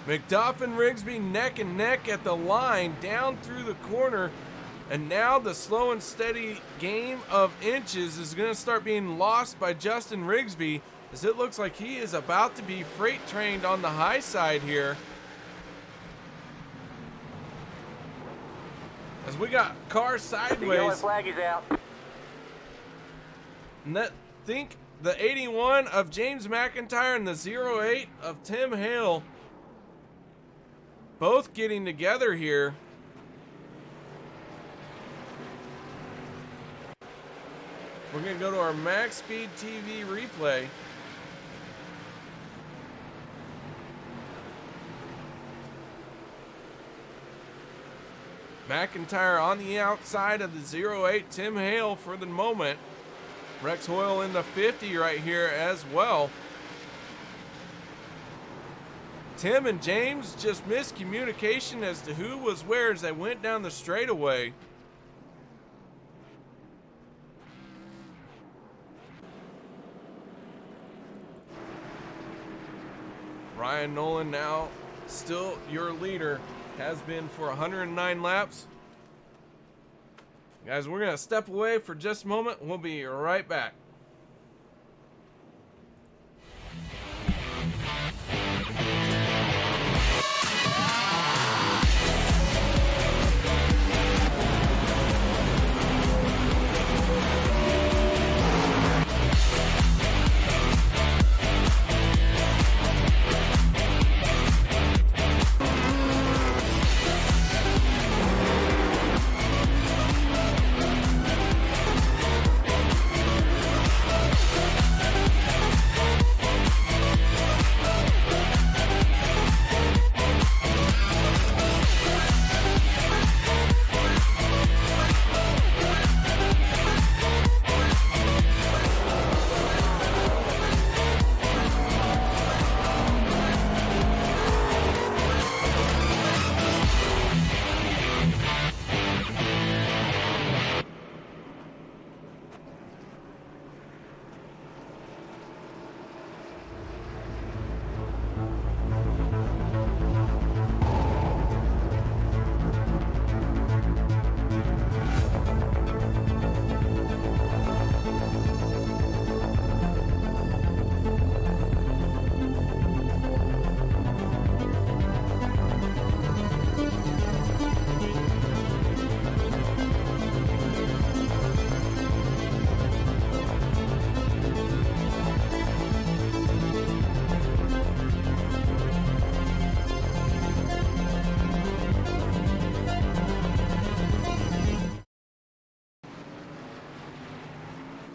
McDuff and Rigsby neck and neck at the line down through the corner. And now the slow and steady game of inches is going to start being lost by Justin Rigsby, as it looks like he is about to be freight trained on the high side here. As we got cars sideways. The yellow flag is out. And think the 81 of James McIntyre and the 08 of Tim Hale both getting together here. We're going to go to our MaxSpeedTV replay. McIntyre on the outside of the 08. Tim Hale for the moment. Rex Hoyle in the 50 right here as well. Tim and James just missed communication as to who was where as they went down the straightaway. Ryan Nolin now still your leader, has been for 109 laps. Guys, we're going to step away for just a moment. We'll be right back.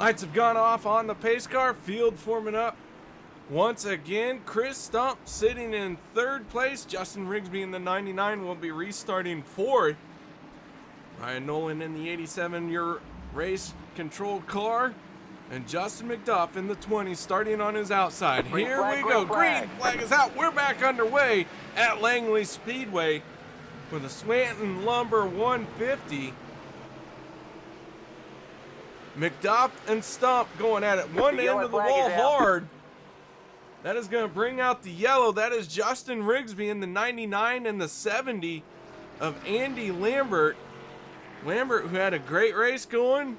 Lights have gone off on the pace car. Field forming up once again. Kris Stump sitting in third place. Justin Rigsby in the 99 will be restarting fourth. Ryan Nolin in the 87, your race controlled car. And Justin McDuff in the 20 starting on his outside. Here we go. Green flag is out. We're back underway at Langley Speedway with a Swanton Lumber 150. McDuff and Stump going at it. One end of the wall hard. That is going to bring out the yellow. That is Justin Rigsby in the 99 and the 70 of Andy Lambert. Lambert, who had a great race going,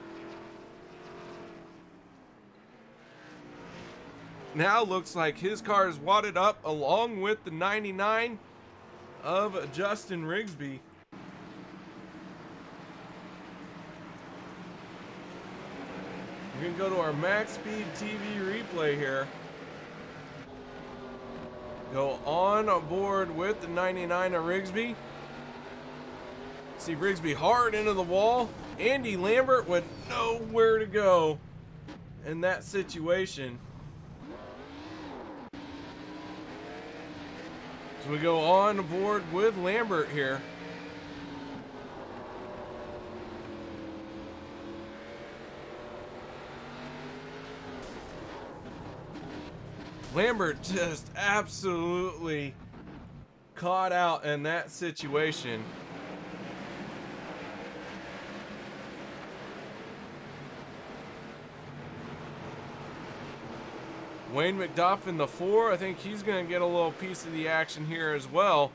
now looks like his car is wadded up along with the 99 of Justin Rigsby. We're going to go to our MaxSpeedTV replay here. Go on board with the 99 of Rigsby. See Rigsby hard into the wall. Andy Lambert with nowhere to go in that situation. So we go on board with Lambert here. Lambert just absolutely caught out in that situation. Wayne McDuff in the 4. I think he's going to get a little piece of the action here as well.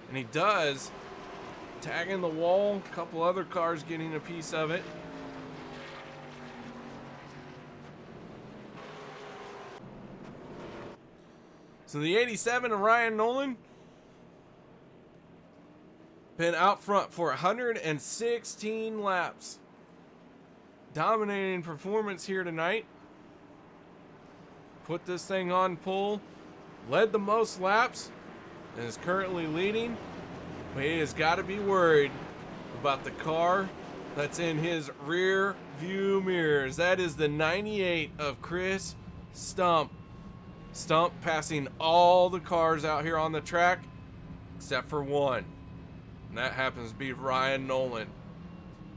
And he does. Tagging the wall. A couple other cars getting a piece of it. So the 87 of Ryan Nolin been out front for 116 laps. Dominating performance here tonight. Put this thing on pole. Led the most laps and is currently leading. But he has got to be worried about the car that's in his rear view mirrors. That is the 98 of Kris Stump. Stump passing all the cars out here on the track except for one, and that happens to be Ryan Nolin.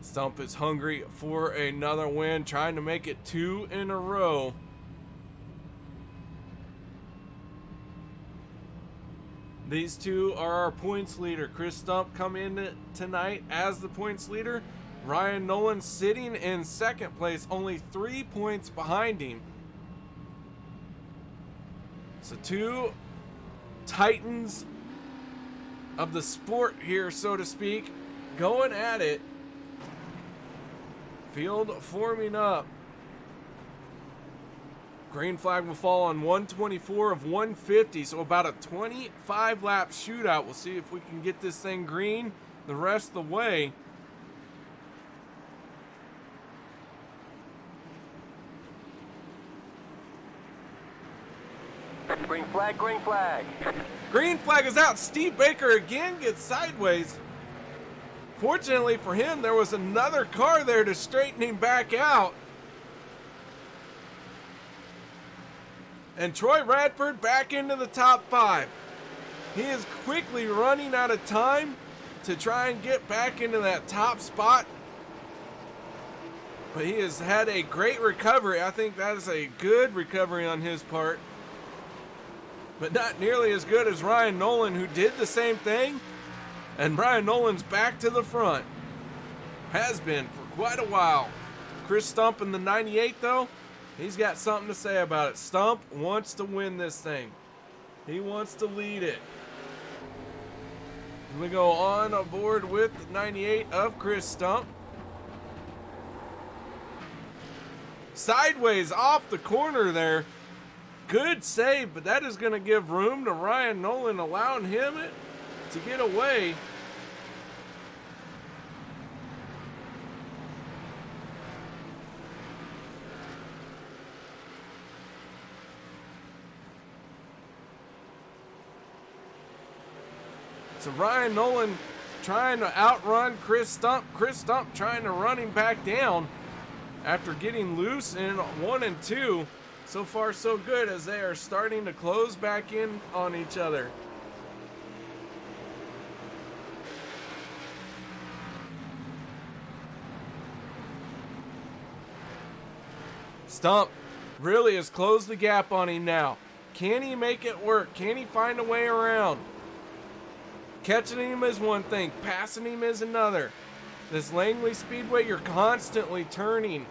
Stump is hungry for another win, trying to make it 2 in a row. These two are our points leader. Kris Stump come in tonight as the points leader. Ryan Nolin sitting in second place, only 3 points behind him. So two titans of the sport here, so to speak, going at it. Field forming up. Green flag will fall on 124 of 150, so about a 25 lap shootout. We'll see if we can get this thing green the rest of the way. Green flag, green flag. Green flag is out. Steve Baker again gets sideways. Fortunately for him, there was another car there to straighten him back out. And Troy Radford back into the top 5. He is quickly running out of time to try and get back into that top spot. But he has had a great recovery. I think that is a good recovery on his part. But not nearly as good as Ryan Nolin, who did the same thing. And Ryan Nolin's back to the front. Has been for quite a while. Kris Stump in the 98 though, he's got something to say about it. Stump wants to win this thing. He wants to lead it. We go on aboard with the 98 of Kris Stump. Sideways off the corner there. Good save, but that is going to give room to Ryan Nolin, allowing him to get away. So Ryan Nolin trying to outrun Kris Stump. Kris Stump trying to run him back down after getting loose in 1 and 2. So far so good as they are starting to close back in on each other. Stump really has closed the gap on him now. Can he make it work? Can he find a way around? Catching him is one thing, passing him is another. This Langley Speedway, you're constantly turning.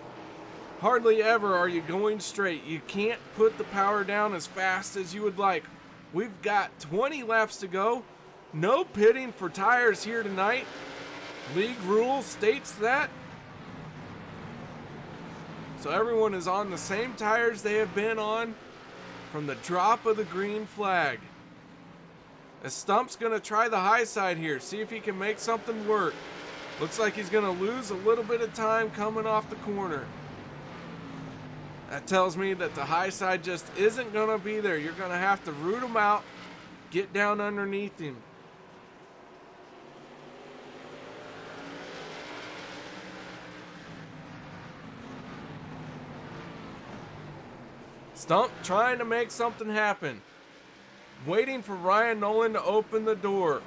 Hardly ever are you going straight. You can't put the power down as fast as you would like. We've got 20 laps to go. No pitting for tires here tonight. League rule states that. So everyone is on the same tires they have been on from the drop of the green flag. As Stump's going to try the high side here, see if he can make something work. Looks like he's going to lose a little bit of time coming off the corner. That tells me that the high side just isn't going to be there. You're going to have to root him out, get down underneath him. Stump trying to make something happen. Waiting for Ryan Nolin to open the door.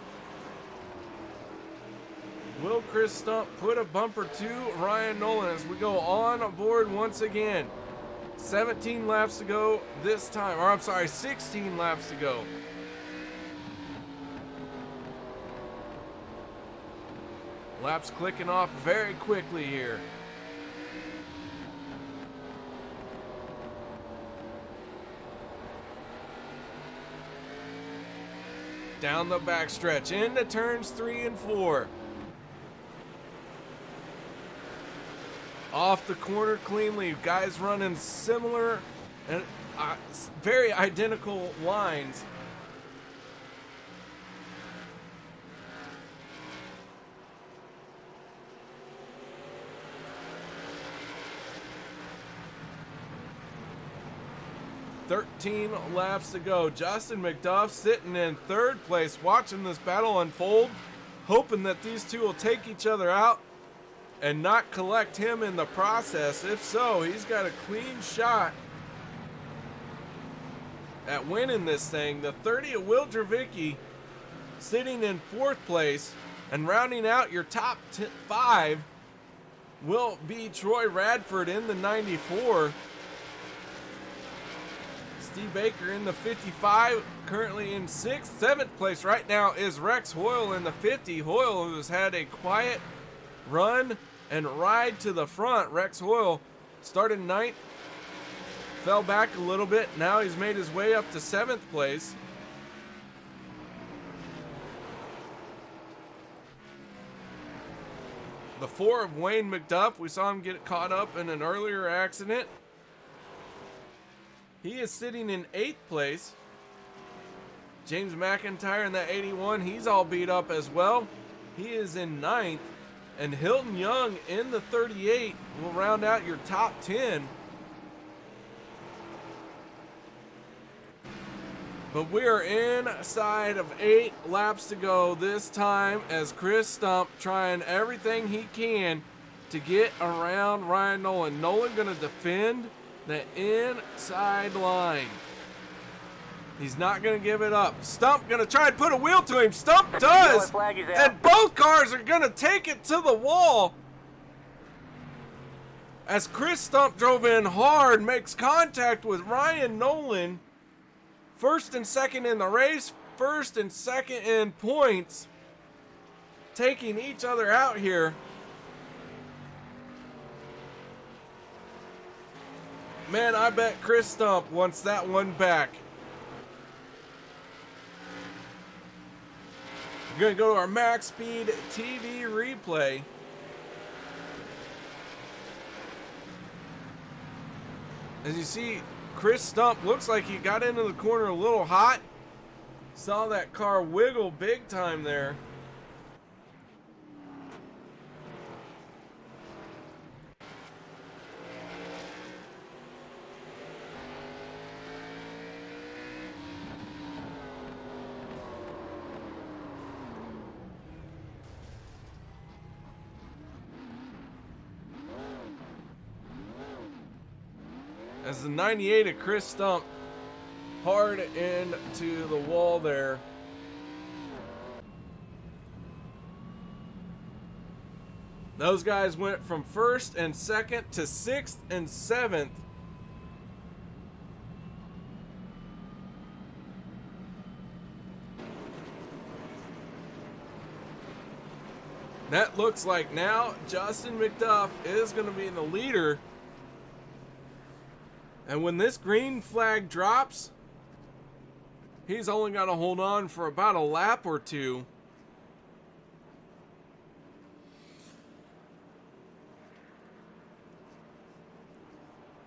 Will Kris Stump put a bumper to Ryan Nolin as we go on aboard once again? 17 laps to go this time, or I'm sorry, 16 laps to go. Laps clicking off very quickly here. Down the backstretch, into turns 3 and 4. Off the corner cleanly. Guys running similar and very identical lines. "13 laps to go." Justin McDuff sitting in third place, watching this battle unfold, hoping that these two will take each other out. and not collect him in the process. If so, he's got a clean shot at winning this thing. The 30 of Will Dravicki sitting in 4th place, and rounding out your top 5 will be Troy Radford in the 94. Steve Baker in the 55, currently in 6th. 7th place right now is Rex Hoyle in the 50. Hoyle, who's had a quiet run and ride to the front. Rex Hoyle started 9th, fell back a little bit. Now he's made his way up to 7th place. The 4 of Wayne McDuff, we saw him get caught up in an earlier accident. He is sitting in 8th place. James McIntyre in that 81, he's all beat up as well. He is in 9th. And Hilton Young in the 38 will round out your top 10. But we are inside of 8 laps to go this time, as Kris Stump trying everything he can to get around Ryan Nolin. Nolin going to defend the inside line. He's not going to give it up. Stump going to try and put a wheel to him. Stump does. And both cars are going to take it to the wall. As Kris Stump drove in hard, makes contact with Ryan Nolin. 1st and 2nd in the race, 1st and 2nd in points. Taking each other out here. Man, I bet Kris Stump wants that one back. We're going to go to our MaxSpeedTV replay. As you see, Kris Stump looks like he got into the corner a little hot. Saw that car wiggle big time there. As the 98 of Kris Stump hard into the wall there. Those guys went from 1st and 2nd to 6th and 7th. That looks like now Justin McDuff is going to be the leader. And when this green flag drops, he's only got to hold on for about a lap or two.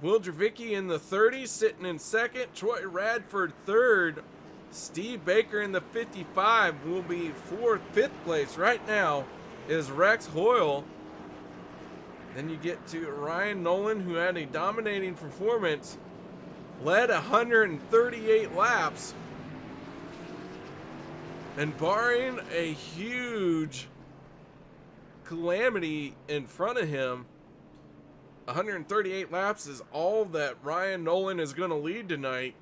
Will Dravicki in the 30, sitting in 2nd. Troy Radford 3rd. Steve Baker in the 55 will be 5th place. Right now is Rex Hoyle. Then you get to Ryan Nolin, who had a dominating performance, led 138 laps, and barring a huge calamity in front of him, 138 laps is all that Ryan Nolin is going to lead tonight.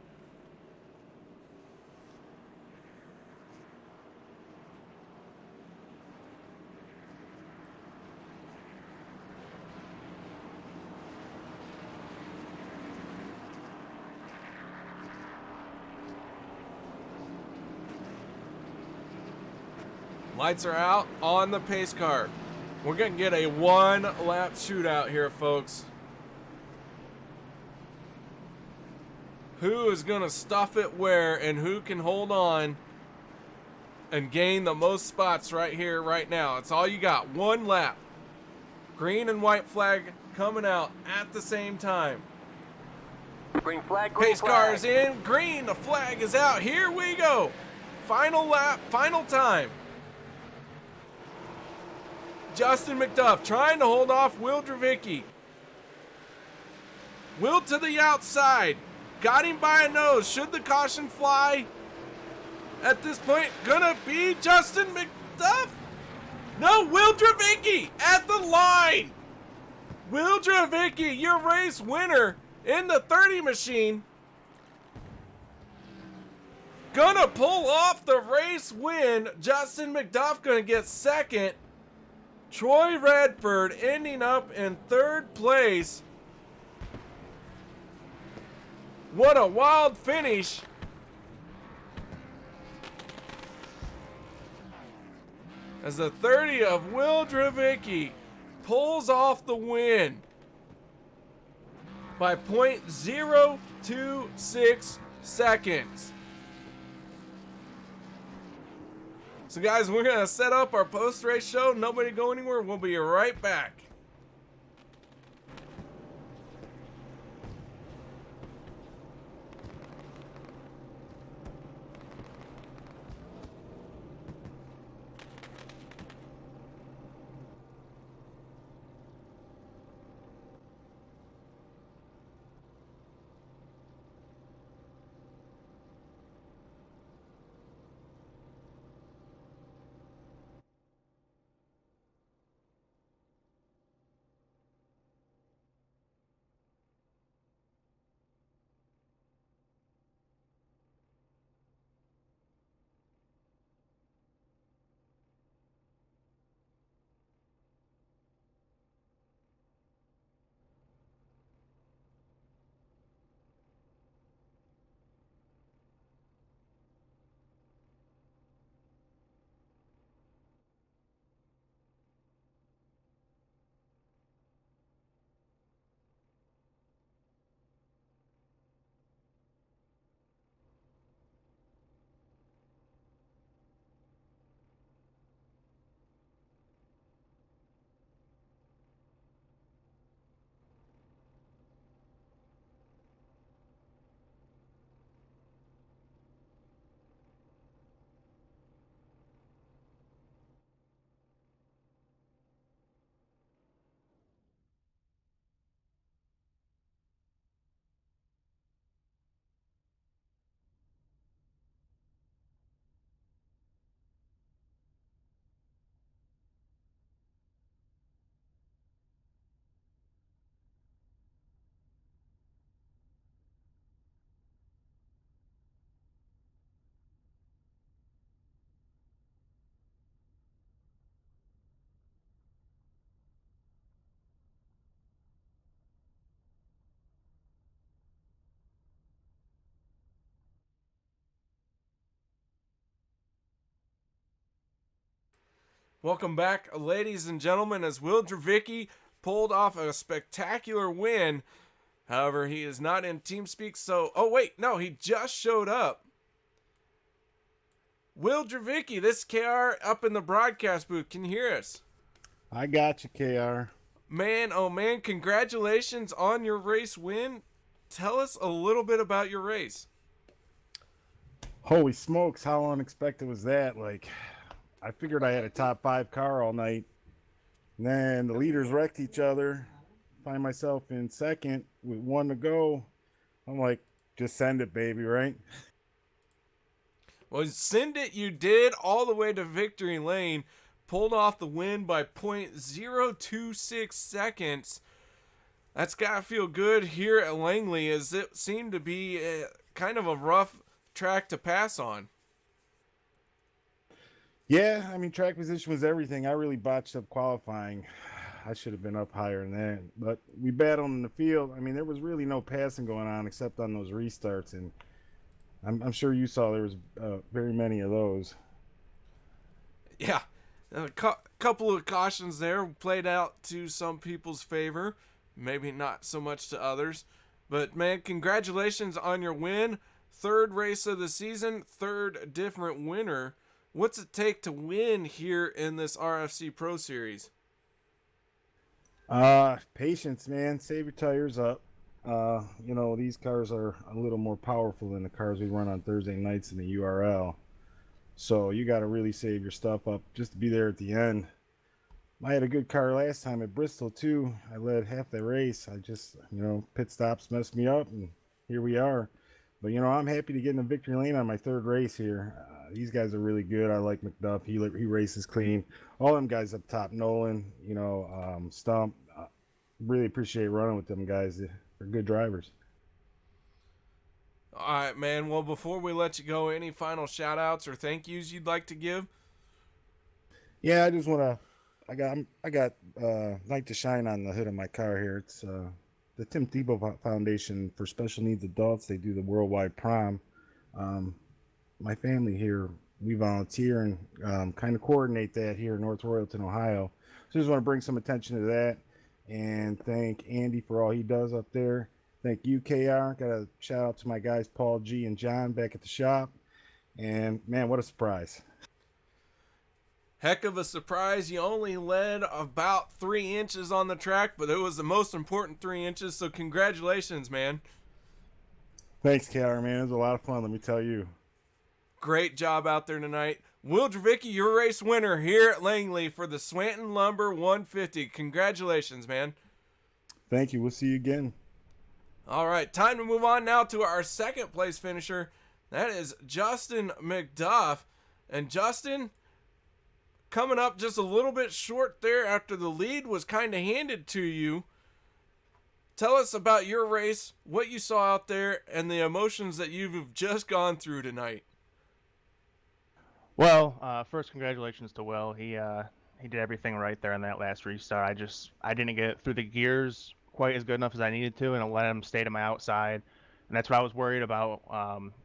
Lights are out on the pace car. We're going to get a 1-lap shootout here, folks. Who is going to stuff it where, and who can hold on and gain the most spots right here, right now. It's all you got. 1 lap. Green and white flag coming out at the same time. Green flag, green Pace flag. car is in. Green, the flag is out. Here we go. Final lap, final time. Justin McDuff trying to hold off Will Dravicki. Will to the outside. Got him by a nose. Should the caution fly? At this point, gonna be Justin McDuff. No, Will Dravicki at the line. Will Dravicki, your race winner in the 30 machine. Gonna pull off the race win. Justin McDuff gonna get second. Troy Redford ending up in third place. What a wild finish. As the 30 of Will Dravicki pulls off the win by 0.026 seconds. So guys, we're gonna set up our post-race show. Nobody go anywhere. We'll be right back. Welcome back, ladies and gentlemen, as Will Dravicki pulled off a spectacular win. However, he is not in TeamSpeak, so... Oh, wait, no, he just showed up. Will Dravicki, this is KR up in the broadcast booth. Can you hear us? I got you, KR. Man, oh man, congratulations on your race win. Tell us a little bit about your race. Holy smokes, how unexpected was that? Like, I figured I had a top 5 car all night. And then the leaders wrecked each other. Find myself in second with 1 to go. I'm like, just send it, baby, right? Well, send it you did all the way to victory lane. Pulled off the win by 0.026 seconds. That's got to feel good here at Langley, as it seemed to be kind of a rough track to pass on. Yeah, I mean, track position was everything. I really botched up qualifying. I should have been up higher than that. But we battled in the field. I mean, there was really no passing going on except on those restarts. And I'm sure you saw there was very many of those. Yeah, a couple of cautions there played out to some people's favor. Maybe not so much to others. But, man, congratulations on your win. 3rd race of the season, 3rd different winner. What's it take to win here in this RFC Pro Series? Patience, man. Save your tires up. You know, these cars are a little more powerful than the cars we run on Thursday nights in the URL. So you got to really save your stuff up just to be there at the end. I had a good car last time at Bristol, too. I led half the race. I just, you know, pit stops messed me up, and here we are. But you know, I'm happy to get in the victory lane on my third race here. These guys are really good. I like McDuff. He races clean. All them guys up top, Nolin, you know, Stump. Really appreciate running with them guys. They're good drivers. All right, man. Well, before we let you go, any final shout outs or thank yous you'd like to give? Yeah, I just want to. I got light to shine on the hood of my car here. It's the Tim Tebow Foundation for Special Needs Adults. They do the worldwide prom. My family here, we volunteer and kind of coordinate that here in North Royalton, Ohio. So I just want to bring some attention to that and thank Andy for all he does up there. Thank you, KR. Got a shout out to my guys, Paul G and John, back at the shop. And man, what a surprise. Heck of a surprise. You only led about 3 inches on the track, but it was the most important 3 inches, so congratulations, man. Thanks, KR, man. It was a lot of fun, let me tell you. Great job out there tonight. Will Dravicki, your race winner here at Langley for the Swanton Lumber 150. Congratulations, man. Thank you. We'll see you again. All right, time to move on now to our second place finisher. That is Justin McDuff. And Justin, coming up just a little bit short there after the lead was kind of handed to you. Tell us about your race, what you saw out there, and the emotions that you've just gone through tonight. Well, first, congratulations to Will. He did everything right there in that last restart. I didn't get through the gears quite as good enough as I needed to, and I let him stay to my outside. And that's what I was worried about,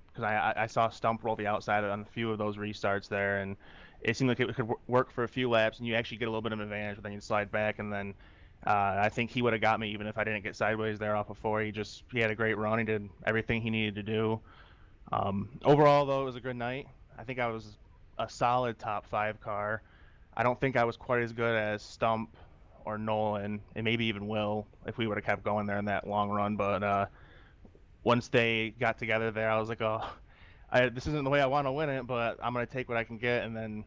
because I saw Stump roll the outside on a few of those restarts there, and it seemed like it could work for a few laps, and you actually get a little bit of an advantage, but then you slide back, and then I think he would have got me even if I didn't get sideways there off of 4. He had a great run. He did everything he needed to do. Overall, though, it was a good night. I think I was a solid top 5 car. I don't think I was quite as good as Stump or Nolin, and maybe even Will if we would have kept going there in that long run. But once they got together there, I was like, oh, this isn't the way I want to win it, but I'm going to take what I can get. And then,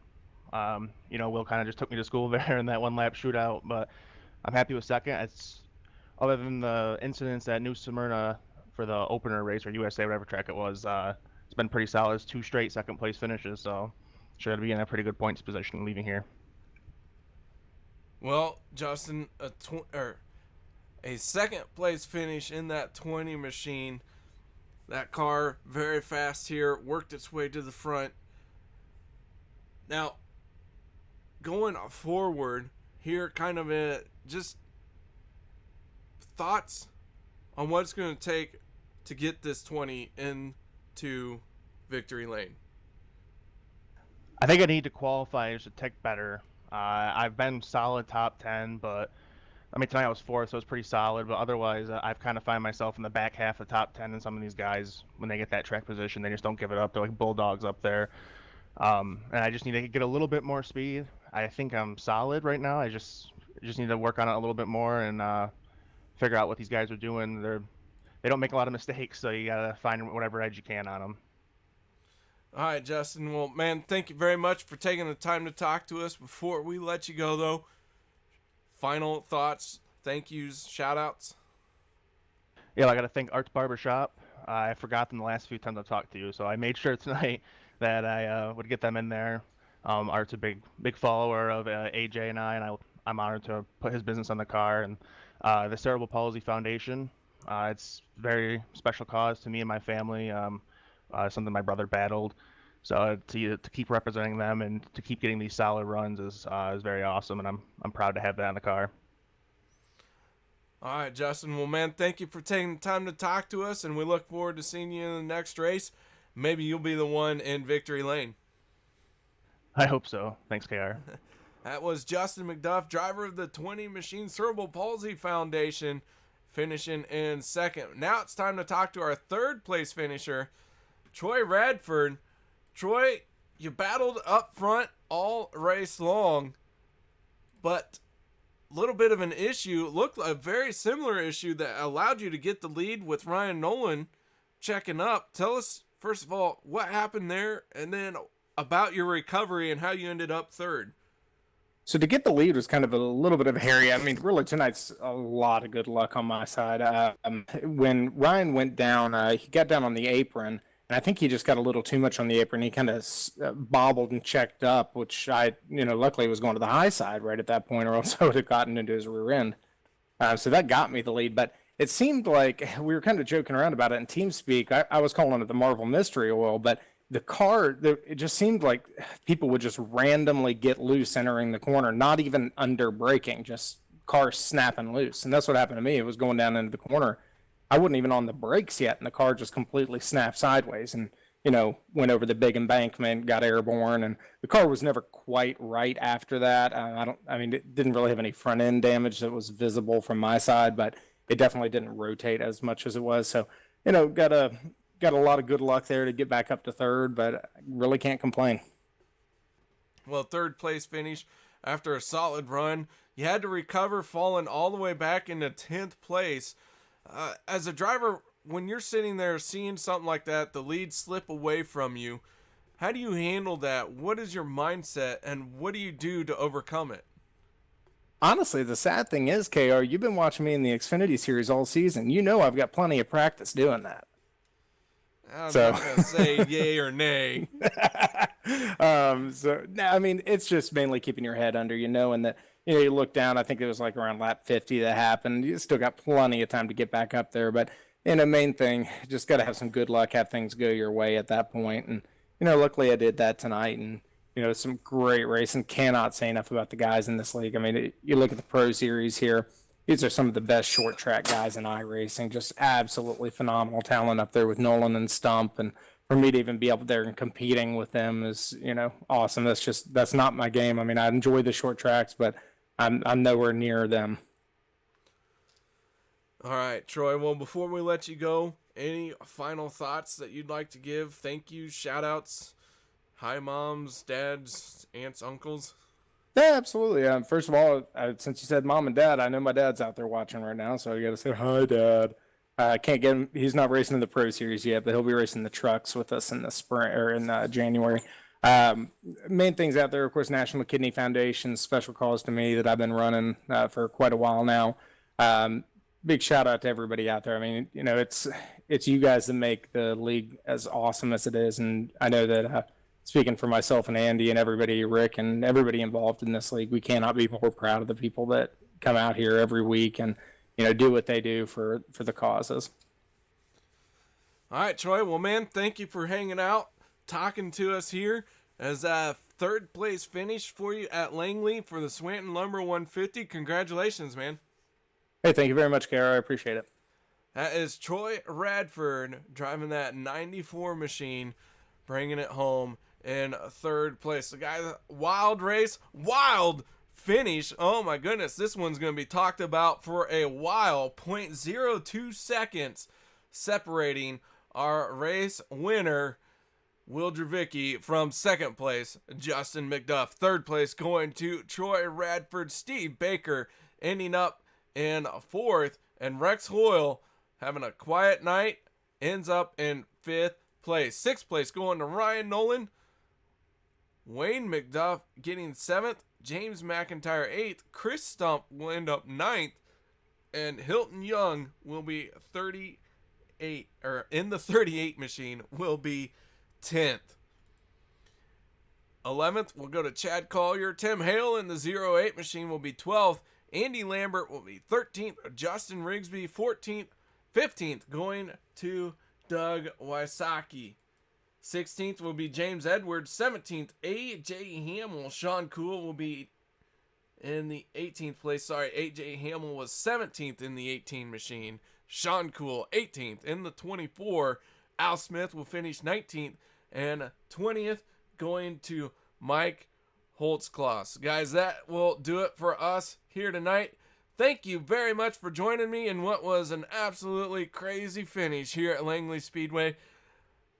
Will kind of just took me to school there in that one lap shootout. But I'm happy with second. It's other than the incidents at New Smyrna for the opener race or USA, whatever track it was, it's been pretty solid. It's 2 straight second place finishes, so should be in a pretty good points position leaving here. Well, Justin, a second place finish in that 20 machine. That car very fast here, worked its way to the front. Now, going forward here, kind of just thoughts on what it's going to take to get this 20 into victory lane. I think I need to qualify as a tick better. I've been solid top 10, but I mean, tonight I was 4th, so it's pretty solid. But otherwise, I've kind of find myself in the back half of the top 10. And some of these guys, when they get that track position, they just don't give it up. They're like bulldogs up there. And I just need to get a little bit more speed. I think I'm solid right now. I just need to work on it a little bit more and figure out what these guys are doing. They don't make a lot of mistakes, so you gotta find whatever edge you can on them. All right, Justin. Well, man, thank you very much for taking the time to talk to us. Before we let you go, though, final thoughts, thank yous, shout outs. Yeah, I got to thank Art's Barbershop. I forgot them the last few times I've talked to you, so I made sure tonight that I would get them in there. Art's a big follower of AJ and I'm honored to put his business on the car. And the Cerebral Palsy Foundation, it's a very special cause to me and my family. Something my brother battled, so to keep representing them and to keep getting these solid runs is very awesome, and I'm proud to have that in the car. All right, Justin. Well, man, thank you for taking the time to talk to us, and we look forward to seeing you in the next race. Maybe you'll be the one in victory lane. I hope so. Thanks, KR. That was Justin McDuff, driver of the 20 Machine Cerebral Palsy Foundation, finishing in second. Now it's time to talk to our third place finisher, Troy Radford. Troy, you battled up front all race long, but a little bit of an issue, looked like a very similar issue that allowed you to get the lead with Ryan Nolin checking up. Tell us, first of all, what happened there, and then about your recovery and how you ended up third. So to get the lead was kind of a little bit of hairy. I mean, really tonight's a lot of good luck on my side. When Ryan went down, he got down on the apron, and I think he just got a little too much on the apron. He kind of bobbled and checked up, which luckily was going to the high side right at that point, or else I would have gotten into his rear end. So that got me the lead, but it seemed like we were kind of joking around about it in TeamSpeak. I was calling it the Marvel Mystery Oil, but the car, it just seemed like people would just randomly get loose entering the corner, not even under braking, just car snapping loose. And that's what happened to me. It was going down into the corner. I wasn't even on the brakes yet, and the car just completely snapped sideways and, went over the big embankment, got airborne, and the car was never quite right after that. It didn't really have any front end damage that was visible from my side, but it definitely didn't rotate as much as it was. So, got a lot of good luck there to get back up to third, but I really can't complain. Well, third place finish after a solid run. You had to recover, falling all the way back into 10th place. As a driver, when you're sitting there seeing something like that, the lead slip away from you, how do you handle that? What is your mindset, and what do you do to overcome it? Honestly, the sad thing is, KR, you've been watching me in the Xfinity Series all season. You know I've got plenty of practice doing that. I'm not going to say yay or nay. It's just mainly keeping your head under, and that, you look down, I think it was like around lap 50 that happened. You still got plenty of time to get back up there. But, main thing, just got to have some good luck, have things go your way at that point. And, luckily I did that tonight. And, some great racing. Cannot say enough about the guys in this league. I mean, you look at the Pro Series here. These are some of the best short track guys in iRacing. Just absolutely phenomenal talent up there with Nolin and Stump. And for me to even be up there and competing with them is, awesome. That's not my game. I mean, I enjoy the short tracks, but I'm nowhere near them. All right, Troy. Well, before we let you go, any final thoughts that you'd like to give? Thank you, shout outs, hi moms, dads, aunts, uncles. Yeah, absolutely. First of all, since you said mom and dad, I know my dad's out there watching right now, so you got to say hi, Dad. I can't get him. He's not racing in the Pro Series yet, but he'll be racing the trucks with us in the spring or in January. Main things out there, of course, National Kidney Foundation, special cause to me that I've been running for quite a while now. Big shout out to everybody out there. I mean, it's you guys that make the league as awesome as it is, and I know that. Speaking for myself and Andy and everybody, Rick and everybody involved in this league, we cannot be more proud of the people that come out here every week and, do what they do for the causes. All right, Troy. Well, man, thank you for hanging out, talking to us here as a third place finish for you at Langley for the Swanton Lumber 150. Congratulations, man. Hey, thank you very much, KR. I appreciate it. That is Troy Radford driving that 94 machine, bringing it home in third place. The guy, wild race, wild finish. Oh my goodness, this one's going to be talked about for a while. 0.02 seconds separating our race winner, Will Dravicki, from second place, Justin McDuff. Third place going to Troy Radford. Steve Baker ending up in fourth, and Rex Hoyle, having a quiet night, ends up in fifth place. Sixth place going to Ryan Nolin. Wayne McDuff getting 7th. James McIntyre 8th. Kris Stump will end up 9th. And Hilton Young will be 38, or in the 38 machine, will be 10th. 11th will go to Chad Collier. Tim Hale in the 08 machine will be 12th. Andy Lambert will be 13th. Justin Rigsby 14th. 15th going to Doug Wysocki. 16th will be James Edwards. 17th, A.J. Hamill. Sean Cool will be in the 18th place. Sorry, A.J. Hamill was 17th in the 18 machine. Sean Cool, 18th in the 24. Al Smith will finish 19th. And 20th going to Mike Holtzclaw. Guys, that will do it for us here tonight. Thank you very much for joining me in what was an absolutely crazy finish here at Langley Speedway.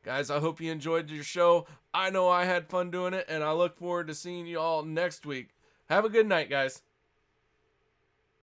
Guys, I hope you enjoyed your show. I know I had fun doing it, and I look forward to seeing you all next week. Have a good night, guys.